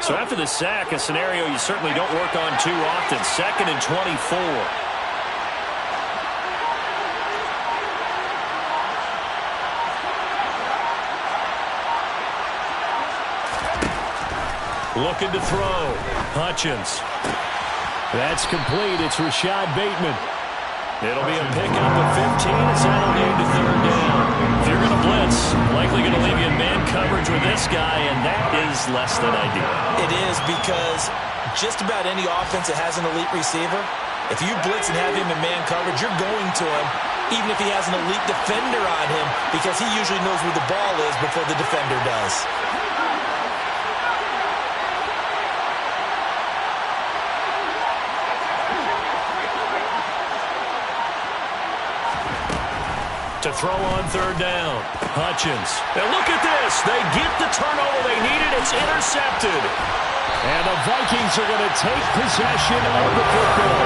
So after the sack, a scenario you certainly don't work on too often. 2nd and 24. Looking to throw. Hutchins. That's complete. It's Rashad Bateman. It'll be a pickup of 15 as that'll lead to third down. If you're going to blitz, likely going to leave you in man coverage with this guy, and that is less than ideal. It is, because just about any offense that has an elite receiver, if you blitz and have him in man coverage, you're going to him, even if he has an elite defender on him, because he usually knows where the ball is before the defender does. To throw on third down. Hutchins. And look at this. They get the turnover they needed. It's intercepted. And the Vikings are going to take possession of the football.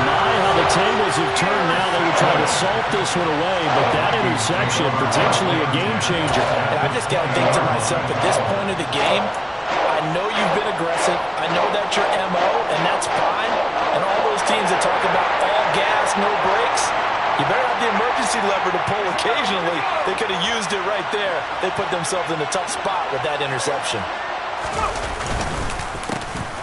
My, how the tables have turned now. They were trying to salt this one away, but that interception, potentially a game changer. I just got to think to myself, at this point of the game, I know you've been aggressive. I know that's your MO, and that's fine. And all those teams that talk about all gas, no brakes, you better have the emergency lever to pull occasionally. They could have used it right there. They put themselves in a tough spot with that interception.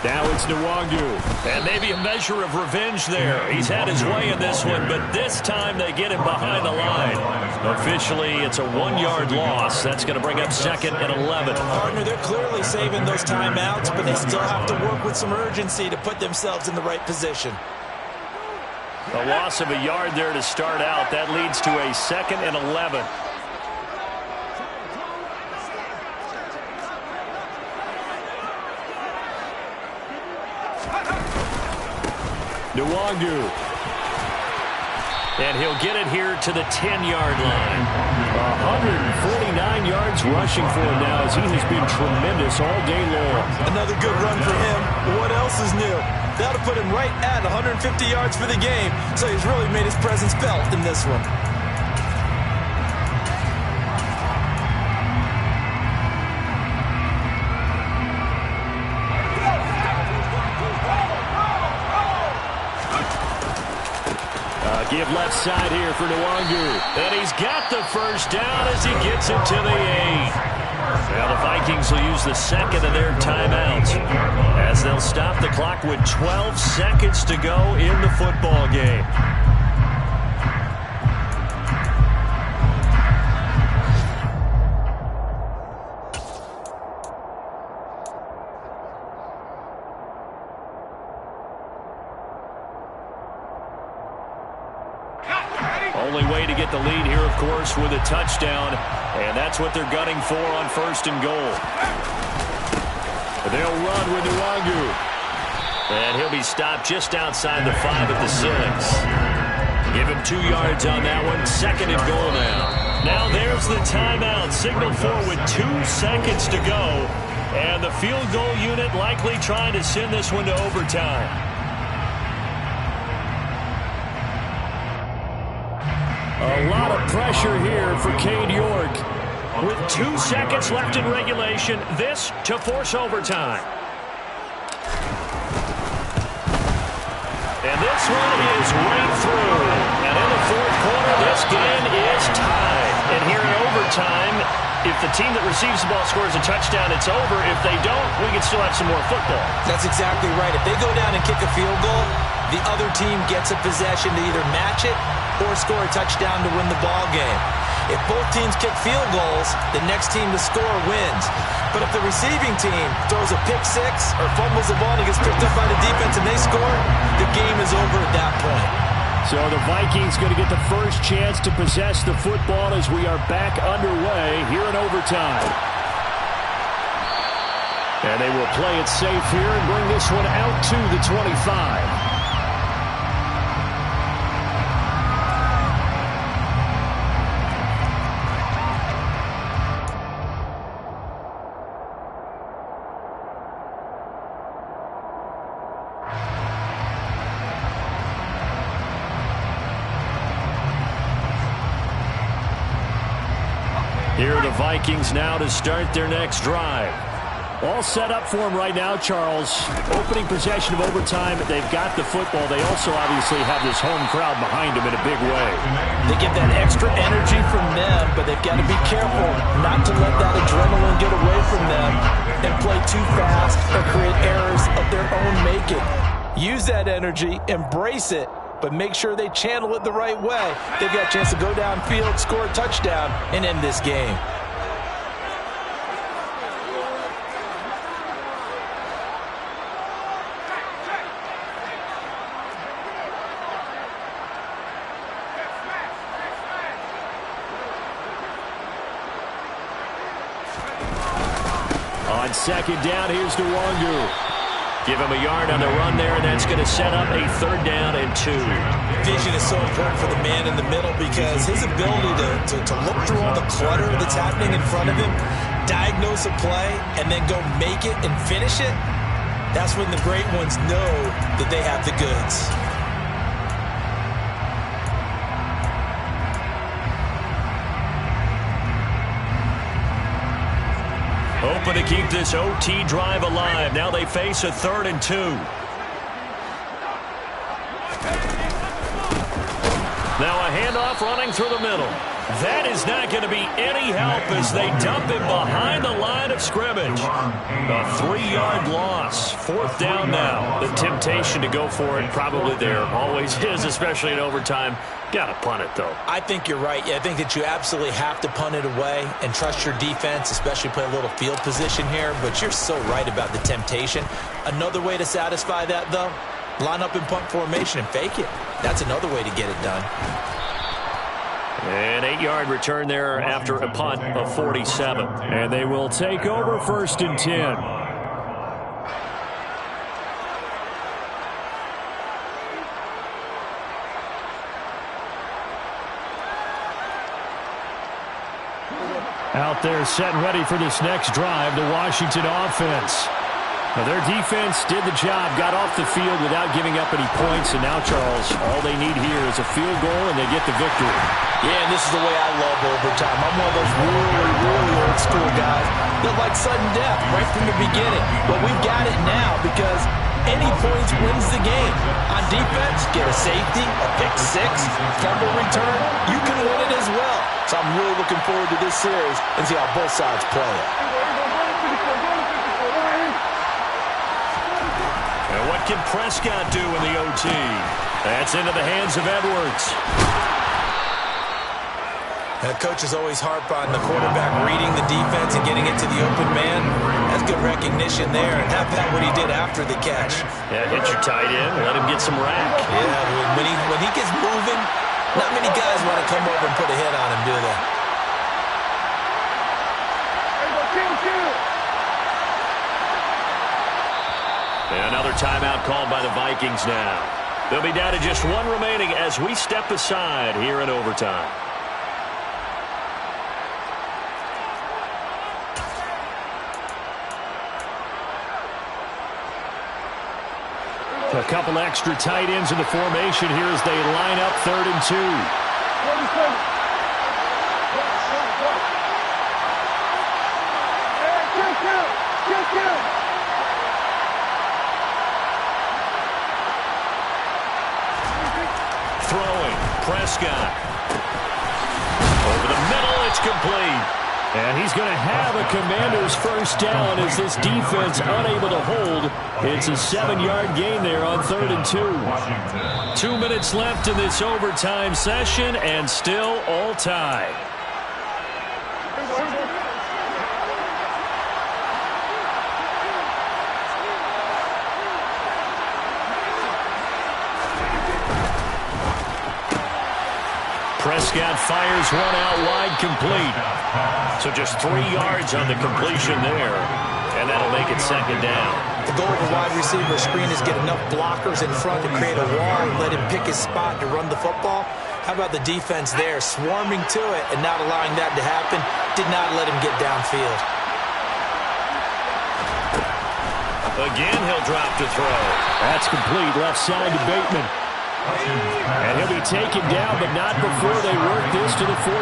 Now it's Nwangu. And maybe a measure of revenge there. He's had his way in this one, but this time they get him behind the line. Officially, it's a 1-yard loss. That's going to bring up 2nd and 11. Partner, they're clearly saving those timeouts, but they still have to work with some urgency to put themselves in the right position. A loss of a yard there to start out. That leads to a 2nd and 11. Nwangu. And he'll get it here to the 10-yard line. 149 yards rushing for him now as he has been tremendous all day long. Another good run for him. What else is new? That'll put him right at 150 yards for the game. So he's really made his presence felt in this one. Give left side here for Nwangu. And he's got the first down as he gets it to the 8. Now the Vikings will use the 2nd of their timeouts as they'll stop the clock with 12 seconds to go in the football game. Only way to get the lead here, of course, with a touchdown, and that's what they're gunning for on 1st and goal. They'll run with Nwangu. And he'll be stopped just outside the 5 at the 6. Give him 2 yards on that one. 2nd and goal now. Now there's the timeout. Signaled for with 2 seconds to go. And the field goal unit likely trying to send this one to overtime. A lot of pressure here for Cade York. With 2 seconds left in regulation, this to force overtime. And this one is right through. And in the 4th quarter, this game is tied. And here in overtime, if the team that receives the ball scores a touchdown, it's over. If they don't, we can still have some more football. That's exactly right. If they go down and kick a field goal, the other team gets a possession to either match it or score a touchdown to win the ball game. If both teams kick field goals, the next team to score wins. But if the receiving team throws a pick 6 or fumbles the ball and gets picked up by the defense and they score, the game is over at that point. So the Vikings going to get the first chance to possess the football as we are back underway here in overtime. And they will play it safe here and bring this one out to the 25. Here are the Vikings now to start their next drive. All set up for them right now, Charles. Opening possession of overtime. They've got the football. They also obviously have this home crowd behind them in a big way. They get that extra energy from them, but they've got to be careful not to let that adrenaline get away from them and play too fast or create errors of their own making. Use that energy, embrace it, but make sure they channel it the right way. They've got a chance to go downfield, score a touchdown, and end this game. On 2nd down, here's Nwangu. Give him a yard on the run there, and that's going to set up a 3rd down and 2. Vision is so important for the man in the middle because his ability to look through all the clutter that's happening in front of him, diagnose a play, and then go make it and finish it, That's when the great ones know that they have the goods. Hoping to keep this OT drive alive. Now they face a 3rd and 2. Now a handoff running through the middle. That is not going to be any help as they dump him behind the line of scrimmage. A 3-yard loss. 4th down now. The temptation to go for it probably there. Always is, especially in overtime. Got to punt it, though. I think you're right. I think that you absolutely have to punt it away and trust your defense, especially play a little field position here. But you're so right about the temptation. Another way to satisfy that, though, line up in punt formation and fake it. That's another way to get it done. An 8-yard return there after a punt of 47. And they will take over 1st and 10. Out there set and ready for this next drive, the Washington offense. Now their defense did the job, got off the field without giving up any points, and now, Charles, all they need here is a field goal, and they get the victory. Yeah, and this is the way I love overtime. I'm one of those really old school guys that like sudden death right from the beginning. But we've got it now because any points wins the game. On defense, get a safety, a pick six, fumble return, you can win it as well. So I'm really looking forward to this series and see how both sides play it. And what can Prescott do in the OT? That's into the hands of Edwards. The coaches always harp on the quarterback reading the defense and getting it to the open man. That's good recognition there, and how about what he did after the catch? Yeah, hit your tight end, let him get some rack. Yeah, when he gets moving, not many guys want to come over and put a hit on him, do they? And another timeout called by the Vikings now. They'll be down to just 1 remaining as we step aside here in overtime. A couple extra tight ends in the formation here as they line up 3rd and 2. Throwing, Prescott. Over the middle, it's complete. And he's going to have a Commander's 1st down as this defense unable to hold. It's a 7-yard gain there on 3rd and 2. 2 minutes left in this overtime session and still all tied. Prescott fires one out wide, complete. So just 3 yards on the completion there, and that'll make it 2nd down. The goal of a wide receiver screen is get enough blockers in front to create a wall and let him pick his spot to run the football. How about the defense there, swarming to it and not allowing that to happen? Did not let him get downfield. Again, he'll drop to throw. That's complete, left side to Bateman. And he'll be taken down, but not before they work this to the 45.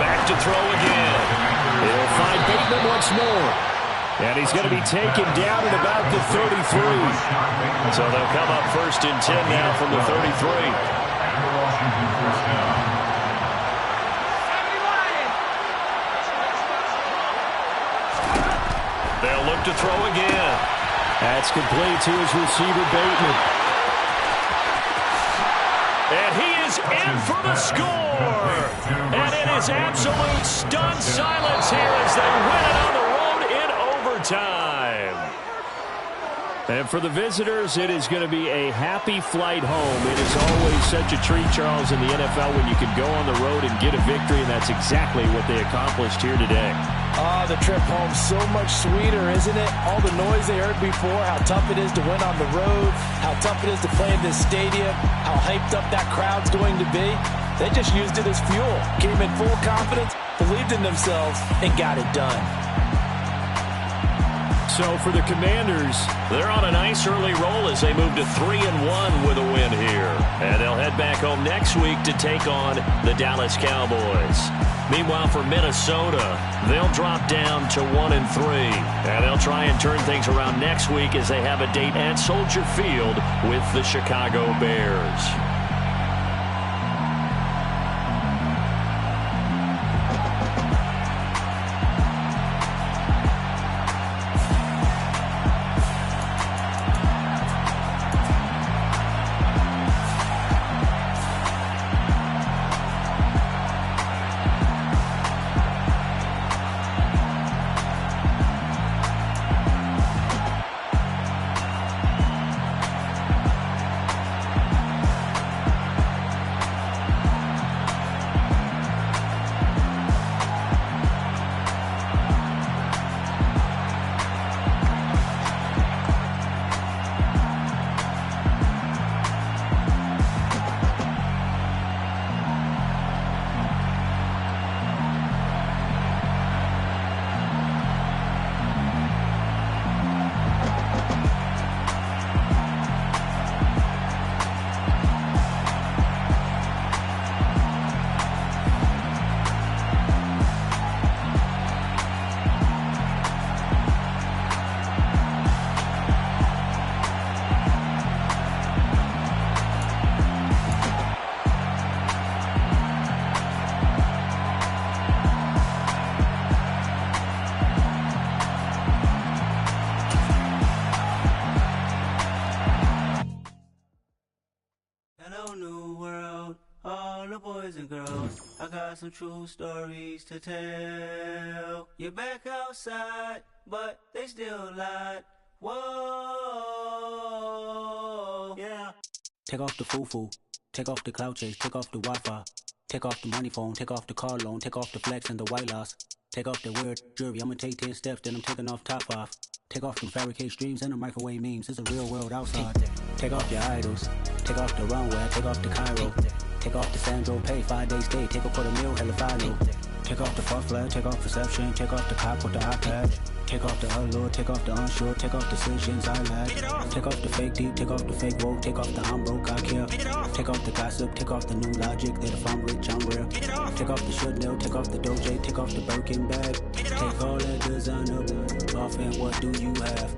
Back to throw again. He'll find Bateman once more. And he's going to be taken down at about the 33. So they'll come up 1st and 10 now from the 33. They'll look to throw again. That's complete to his receiver, Bateman. And he is in for the score. And it is absolute stunned silence here as they win it on the road in overtime. And for the visitors, it is going to be a happy flight home. It is always such a treat, Charles, in the NFL when you can go on the road and get a victory, and that's exactly what they accomplished here today. The trip home so much sweeter, isn't it? All the noise they heard before, how tough it is to win on the road, how tough it is to play in this stadium, how hyped up that crowd's going to be. They just used it as fuel, came in full confidence, believed in themselves, and got it done. So for the Commanders, they're on a nice early roll as they move to 3-1 with a win here. And they'll head back home next week to take on the Dallas Cowboys. Meanwhile, for Minnesota, they'll drop down to 1-3. And they'll try and turn things around next week as they have a date at Soldier Field with the Chicago Bears. Some true stories to tell. You're back outside, but they still lied. Whoa, yeah. Take off the foo-foo, take off the cloud chase, take off the Wi-Fi, take off the money phone, take off the car loan, take off the flex and the white loss. Take off the weird jewelry, I'ma take 10 steps, then I'm taking off top 5. Take off the fabricate streams and the microwave memes, it's a real world outside. Take off your idols, take off the runway, take off the Cairo. Take off the Sandro pay, 5 days stay, take a $250,000, hella final. Take off the far flag, take off perception, take off the cop with the iPad. Take off the allure, take off the unsure, take off decisions I lack. Take off the fake deep, take off the fake woke, take off the I'm broke, I care. Take off the gossip, take off the new logic that if I'm rich, I'm real. Take off the Chanel, take off the Doja, take off the Birkin bag. Take all that designer off and what do you have?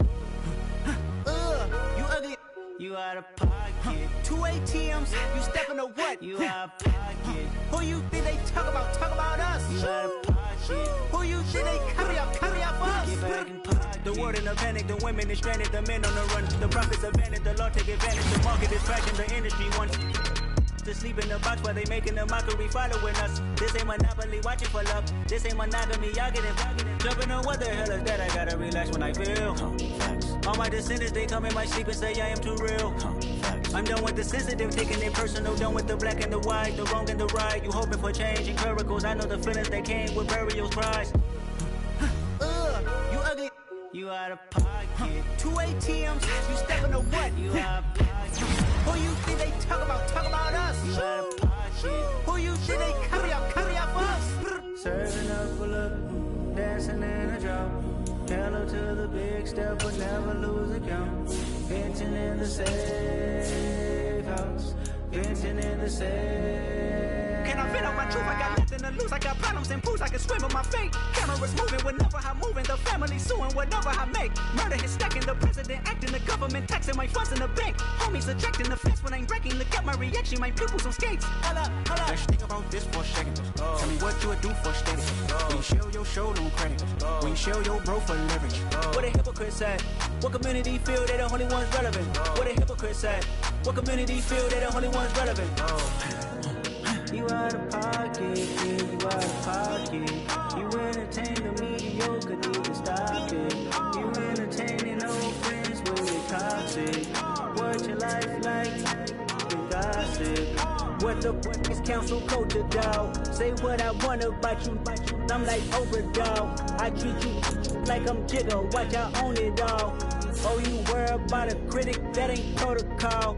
You ugly. You out of pocket. 2 ATMs, you stepping to what? You out of pocket. Who you think they talk about? Talk about us. You out of pocket. Who you think they carry up for us? Get back in pocket. The world in a panic, the women is stranded, the men on the run. The profits advantage, the law take advantage. The market is crashing, the industry wants to sleep in the box while they making a mockery following us. This ain't Monopoly, watching for love. This ain't monogamy, y'all get it. Jumping on what the hell is that? I gotta relax when I feel. All my descendants, they come in my sleep and say I am too real. I'm done with the sensitive, taking it personal. Done with the black and the white, the wrong and the right. You hoping for change and miracles. I know the feelings that came with burial cries. You ugly. You out of pocket. 2 ATMs, you stepping to what? You out of pocket. Who you think they talk about? Talk about us. You out of pocket. Who you think they carry up for us? Serving up full of dancing in a drop. Hello to the big step, but never lose a count. Venting in the safe house. Venting in the safe. Can I vent out my truth? I got nothing to lose. I got problems and pools. I can swim with my fate. Cameras moving whenever I'm moving. The family suing whatever I make. Murder is stacking. The president acting. The government taxing my funds in the bank. Homies ejecting the fence when I'm breaking. Look at my reaction. My pupils on skates. Holla, holla. Let's think about this for a second. Tell me what you would do for steady. When you show your show no credit. When you show your bro for leverage. What a hypocrite said. What community feel they the only ones relevant? What a hypocrite said. What community feel they the only ones relevant? You out of pocket, yeah, you out of pocket. You entertain the mediocre, need to stop it. You entertaining old friends when you're toxic. What your life like? You gossip. What the fuck is council culture, dog? Say what I want about you. I'm like overdog. I treat you like I'm Jigga. Watch I own it all. Oh, you worry about a critic? That ain't protocol.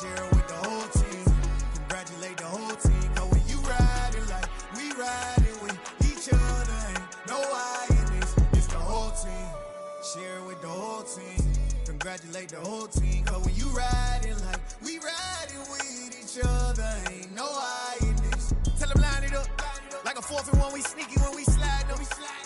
share it with the whole team. Congratulate the whole team. Cause when you riding like we riding with each other, ain't no I in this. It's the whole team. Share it with the whole team. Congratulate the whole team. Cause when you riding like we riding with each other, ain't no I in this. Tell them line it up. Like a 4th and 1, we sneaky when we slide them.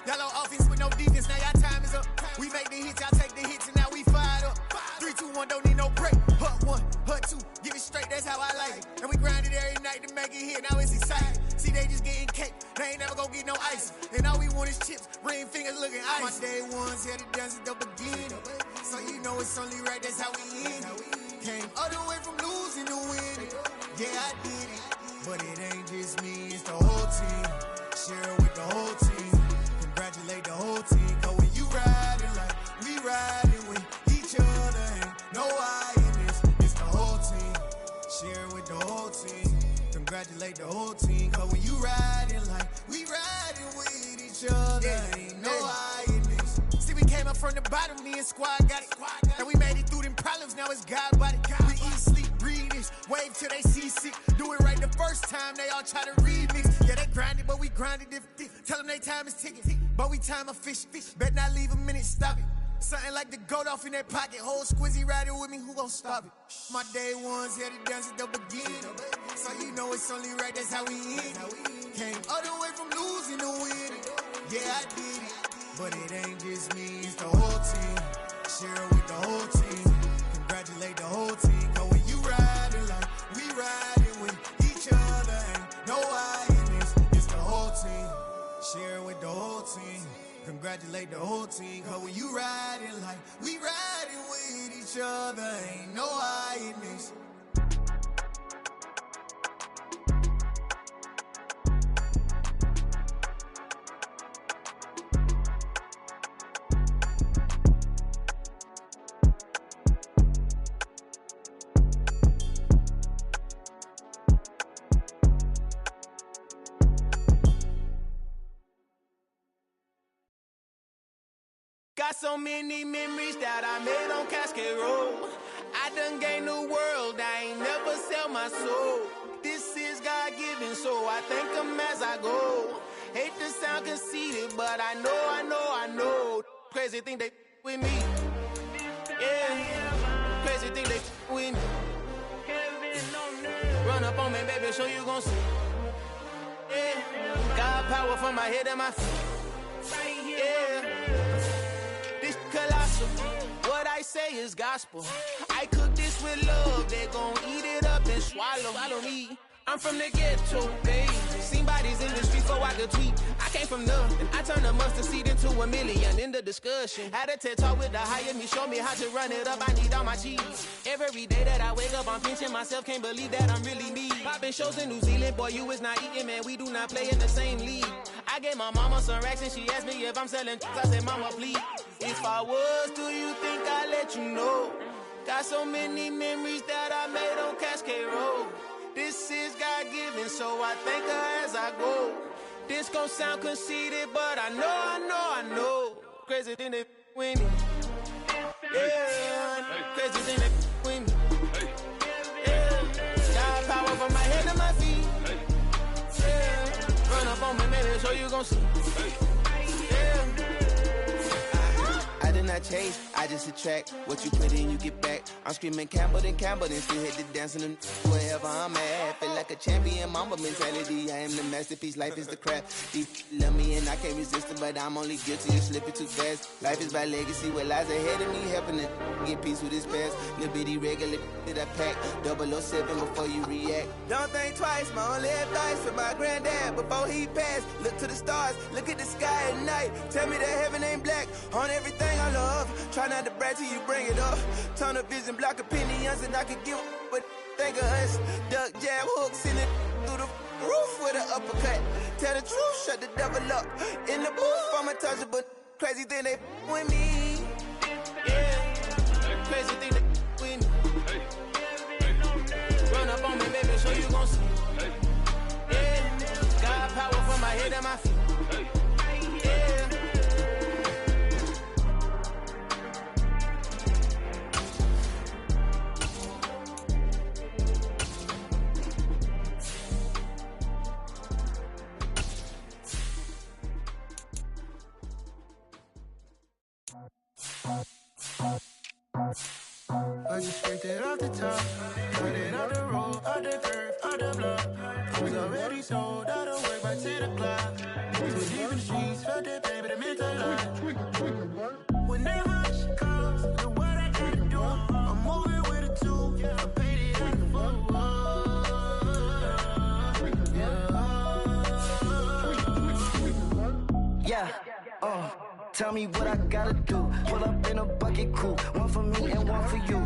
Y'all on offense with no defense, now y'all time is up. We make the hits, y'all take the hits, and now we fired up. 3, 2, 1, don't need no break. Hut 1, hut 2, give it straight, that's how I like it. And we grind it every night to make it hit, now it's exciting. See, they just getting cake, they ain't never gonna get no ice. And all we want is chips, ring fingers looking ice. My day ones had to dance at the beginning. So you know it's only right, that's how we end it. Came all the way from losing to winning. Yeah, I did it. But it ain't just me, it's the whole team. Share it with the whole team. Congratulate the whole team. Cause when you riding like we riding with each other, ain't no I in this. It's the whole team. Share it with the whole team. Congratulate the whole team. Cause when you riding like we riding with each other, ain't no I in this. See, we came up from the bottom, me and squad got it. And we made it through them problems, now it's God body. We eat, sleep, breathe this, wave till they see sick. Do it right the first time, they all try to remix. Yeah, they grinded, but we grinded different. Tell them they time is ticking, but we time a fish. Bet not leave a minute, stop it. Something like the goat off in that pocket. Whole squizzy riding with me, who gon' stop it? My day ones had to dance at the beginning. So you know it's only right, that's how we end it. Came all the way from losing to winning. Yeah, I did it. But it ain't just me, it's the whole team. Share it with the whole team. Congratulate the whole team. Cause when you riding like we riding with each other, ain't no I in this. It's the whole team. Share it with the whole team. Congratulate the whole team. Cause when you riding like we riding with each other, ain't no I in this. Got so many memories that I made on Cascade Road. I done gained the world, I ain't never sell my soul. This is God-given, so I thank him as I go. Hate to sound conceited, but I know. Crazy thing they with me. Yeah, crazy thing they with me. Run up on me, baby, so you gon' see. Yeah, got power from my head and my feet. Yeah. Colossal. What I say is gospel. I cook this with love. They gon' eat it up and swallow me. I'm from the ghetto, baby. Seen bodies in the streets before I could tweet. I came from nothing. I turned a mustard seed into a million. In the discussion, had a TED talk with the higher me. Show me how to run it up. I need all my cheese. Every day that I wake up, I'm pinching myself. Can't believe that I'm really me. Popping shows in New Zealand, boy, you is not eating, man. We do not play in the same league. I gave my mama some racks and she asked me if I'm selling. I said, mama, please. If I was, do you think I'd let you know? Got so many memories that I made on Cascade Road. This is God-given, so I thank her as I go. This gon' sound conceited, but I know. Crazy thing they with me. Yeah, crazy thing they with me. Yeah, got power from my head to my feet. Yeah, run up on me, baby, so you gon' see. Yeah. I did not chase, I just attract. What you put in, you get back. I'm screaming Campbell, then still hit the dancing and wherever I'm at. Feel like a champion, mama mentality. I am the masterpiece, life is the crap. These love me and I can't resist it, but I'm only guilty of slipping too fast. Life is by legacy, what lies ahead of me, helping to get peace with this past. Little bitty regular that I pack, 007 before you react. Don't think twice, my only advice for my granddad before he passed. Look to the stars, look at the sky at night. Tell me that heaven ain't black on everything I love. Try not to brag till you bring it up. Tunnel vision, block opinions, and I could give but think of us. Duck jab hooks in it through the roof with an uppercut. Tell the truth, shut the devil up. In the booth, I'm untouchable. Crazy thing they with me. Yeah, crazy thing they with me. Run up on me, baby, so you gon' see. Yeah, got power from my head and my feet. Yeah. just scraped it off the top. Cut it off the road, off the curve, off the block. I was already sold out of work by 10 o'clock. Too deep in the streets, felt that baby, that meant a lot. Whenever she calls, the what I gotta do, I'm over with a two. I paid it out the full. Yeah, tell me what I gotta do. Pull up in a bucket crew, one for me and one for you.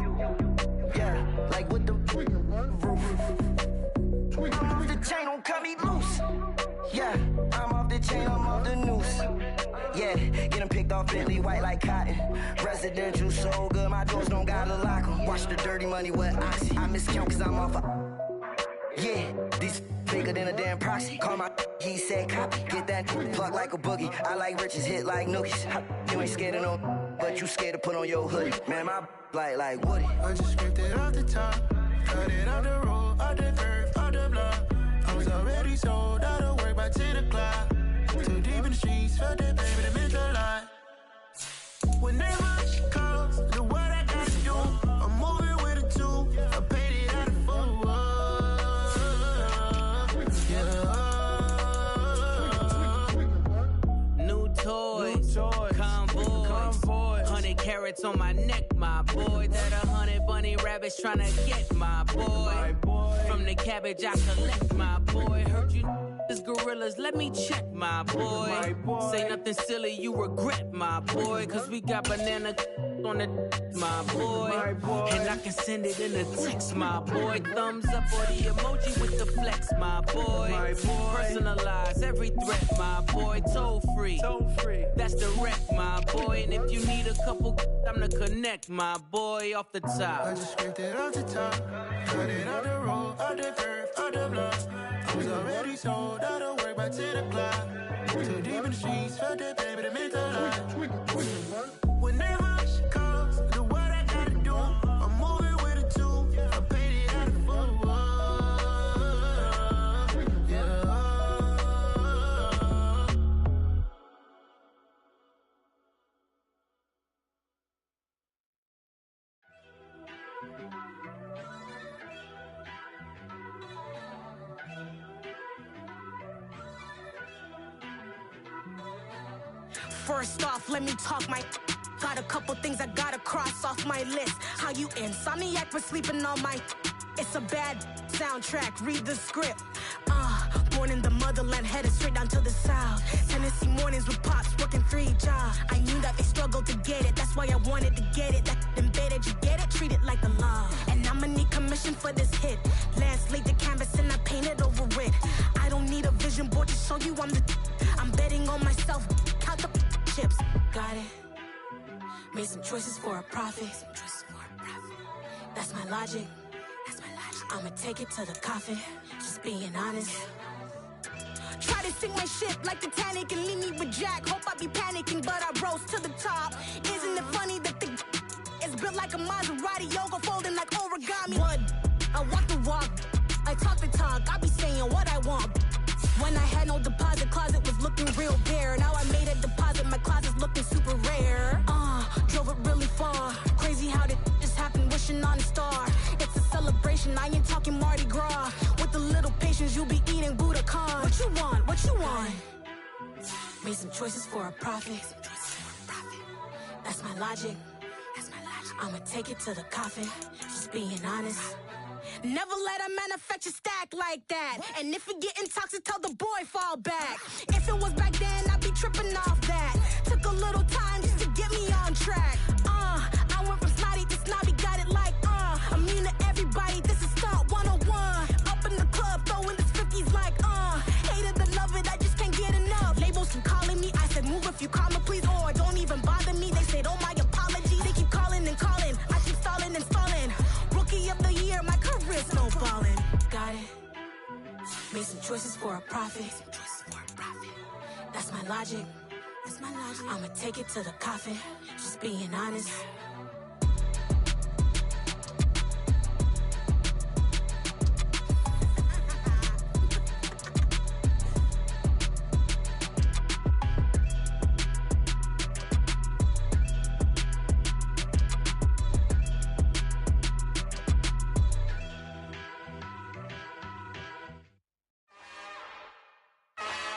Yeah, like with the roof. I'm off the chain, don't cut me loose. Yeah, I'm off the chain, I'm off the noose. Yeah, get them picked off Bentley, white like cotton. Residential so good, my doors don't gotta lock them. Watch the dirty money with Oxy. I miscount cause I'm off a... Yeah, these bigger than a damn proxy. Call my he said copy. Get that plug like a boogie. I like riches, hit like nookies. You ain't scared of no, but you scared to put on your hoodie. Man, my like Woody. I just scraped it off the top. Cut it off the road, off the curve, off the block. I was already sold out of work by 10 o'clock. Too deep in the streets, felt that baby, that meant a lot. Whenever she calls, the what I gotta do, I'm moving with a two. I paid it out of full. New toys, convoy, 100 carats on my neck, my boy. That 100 bunny rabbits tryna get my boy. From the cabbage I collect, my boy. Heard you is gorillas, let me check, my boy. Say nothing silly, you regret, my boy. Cause we got banana on the my boy. And I can send it in a text, my boy. Thumbs up or the emoji with the flex, my boy. Personalize every threat, my boy. Toll free, that's direct, my boy. And if you need a couple, I'm to connect, my boy, off the top. I just scraped it off the top. Cut it off the road, off the curve, off the block. I was already sold out of work by 10 o'clock. Too deep in the streets, felt that baby, that meant a lot. Whenever she calls, the what I gotta do, I'm moving with a two. I paid it out of full. First off, let me talk my... Got a couple things I gotta cross off my list. How you insomniac for sleeping on my... It's a bad soundtrack, read the script. Born in the motherland, headed straight down to the south. Tennessee mornings with pops, working 3 jobs. I knew that they struggled to get it, that's why I wanted to get it. That embedded, you get it, treat it like a law. And I'ma need commission for this hit. Lance laid the canvas and I painted over it. I don't need a vision board to show you I'm the... I'm betting on myself, count the chips. Got it. Made some choices for a profit. That's my logic. I'ma take it to the coffin. Just being honest. Try to sink my ship like Titanic and leave me with Jack. Hope I be panicking, but I rose to the top. Isn't it funny that the is built like a Maserati, yoga folding like origami? What? I walk the walk. I talk the talk. I be saying what I want. When I had no deposit, closet was looking real bare. Now I made a deposit, my closet's looking super rare. Drove it really far. Crazy how did just happen, wishing on a star. It's a celebration, I ain't talking Mardi Gras. With a little patience, you'll be eating Budokan. What you want? What you want? Made some choices for a profit. That's my logic. I'ma take it to the coffin. Just being honest. Never let a manufacture stack like that. And if it getting toxic, tell the boy fall back. If it was back then, I'd be tripping off that. Took a little time just to get me on track. I went from snotty to snobby, got it like, immune to everybody, this is stunt 101. Up in the club, throwing this 50s like, hate it, love it, I just can't get enough. Labels keep calling me, I said move if you call me, please, or don't even bother me. They said, oh my apology, they keep calling and calling. I keep stalling and stalling. Rookie of the year, my career's no falling. Got it. Made some choices for a profit. That's my logic. I'ma take it to the coffin. Just being honest.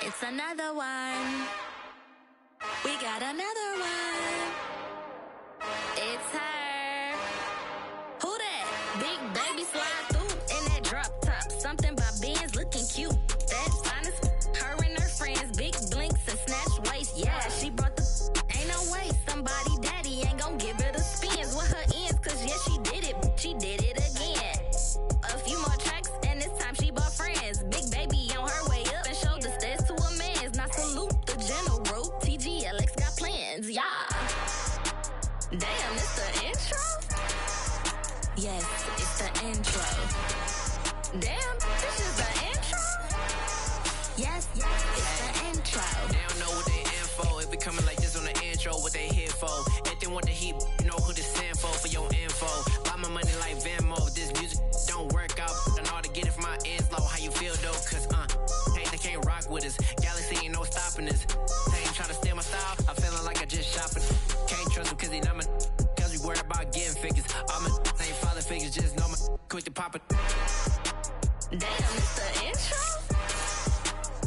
It's another one. We got another one. It's her. Who that? Big baby slide through in that drop top. Something by Benz looking cute. That's honest. Her and her friends, big blinks and snatch waist. Yeah, she brought the ain't no way. Somebody daddy ain't gon' give her the spins with her ends. Cause yeah, she did it. She did it again. A few more tracks and this time she bought friends. Big baby on her way up and showed the stairs to a man's. Now salute the general. TGLX got plans. Yeah. Damn, it's the intro? Yes, it's the intro. Damn, this is the intro? Yes, it's the intro. They don't know what they in for. If we coming like this on the intro, what they here for? If they want the heat, you know who to send for your info. Buy my money like Venmo. This music don't work out. I know how to get it from my ends low. How you feel though? Cause hey, they can't rock with us. Galaxy ain't no stopping us. They ain't trying to steal my style. I'm feeling like I just shopping. Can't trust him cause he not my. Cause we worried about getting figures. All my ain't father figures. Just know my quick to pop it. Damn, it's the intro?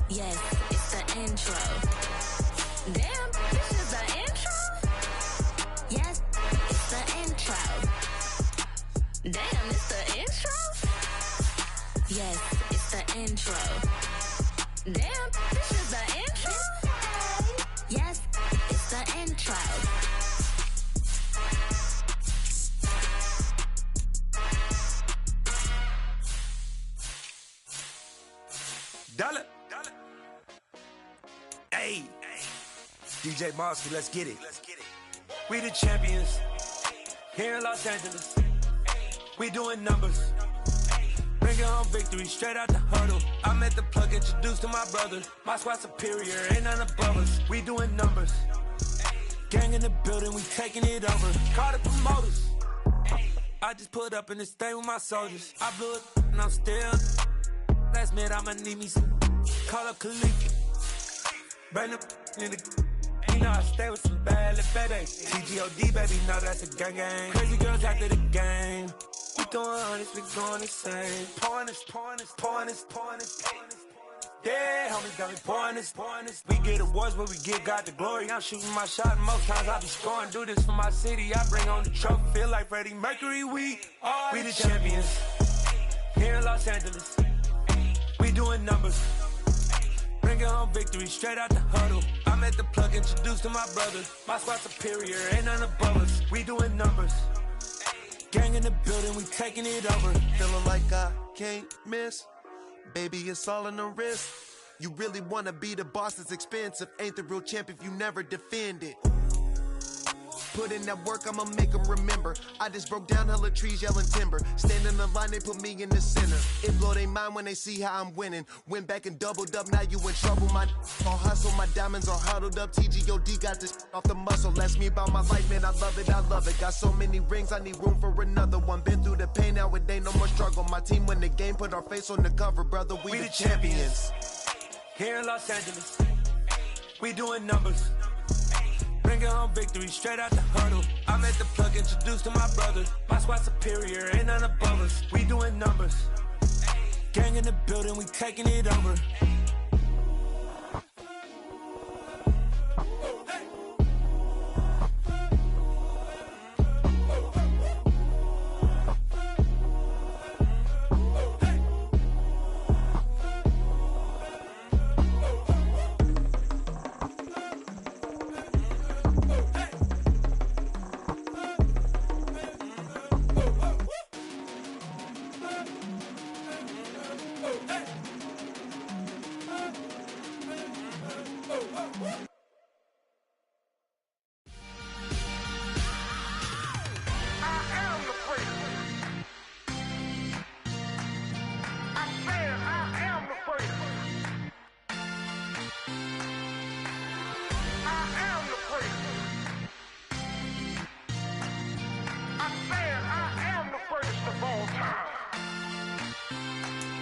Yes, it's the intro. Damn, this is the intro? Yes, it's the intro. Damn, it's the intro? Yes, it's the intro. Damn, this is the intro? Yes, it's the intro. Dollar. Hey. DJ Mosky, let's get it. We the champions. Here in Los Angeles. We doing numbers. Bringing home victory straight out the huddle. I'm at the plug, introduced to my brother. My squad superior, ain't none above us. We doing numbers. Gang in the building, we taking it over. Call the promoters. I just put up in this thing with my soldiers. I blew it and I'm still. Last minute, I'ma need me some. Call up Khalifa. Bring up in the. You know I stay with some bad little baby. TGOD, baby, know that's a gang gang. Crazy girls after the game. We doing honest, we going insane. Pouring this. Yeah, homies got me pouring this. We get awards, but we give God the glory. I'm shooting my shot, and most times I be scoring. Do this for my city, I bring on the trophy. Feel like Freddie Mercury, we the champions. Here in Los Angeles. We doing numbers. Bringing home victory straight out the huddle. I'm at the plug, introduced to my brother. My squad superior, ain't none above us. We doing numbers. Gang in the building, we taking it over. Feeling like I can't miss. Baby, it's all in the wrist. You really wanna be the boss, it's expensive. Ain't the real champ if you never defend it. Put in that work, I'ma make them remember. I just broke down hella trees, yelling timber. Stand in the line, they put me in the center. It blow their mind when they see how I'm winning. Went back and doubled up, now you in trouble. My all hustle, my diamonds are huddled up. TGOD got this off the muscle. Ask me about my life, man, I love it. Got so many rings, I need room for another one. Been through the pain, now it ain't no more struggle. My team win the game, put our face on the cover, brother. We the champions. Here in Los Angeles, we doing numbers. Bringing home victory straight out the huddle. I'm at the plug, introduced to my brother. My squad superior, ain't none above us. We doing numbers. Gang in the building, we taking it over.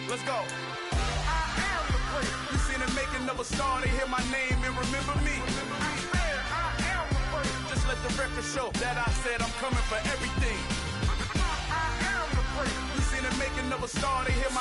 Let's go. I am the prince. You seen the making of a star, they hear my name and remember me. I am the prince. Just let the record show that I said I'm coming for everything. I am the prince. You seen the making of a star, they hear my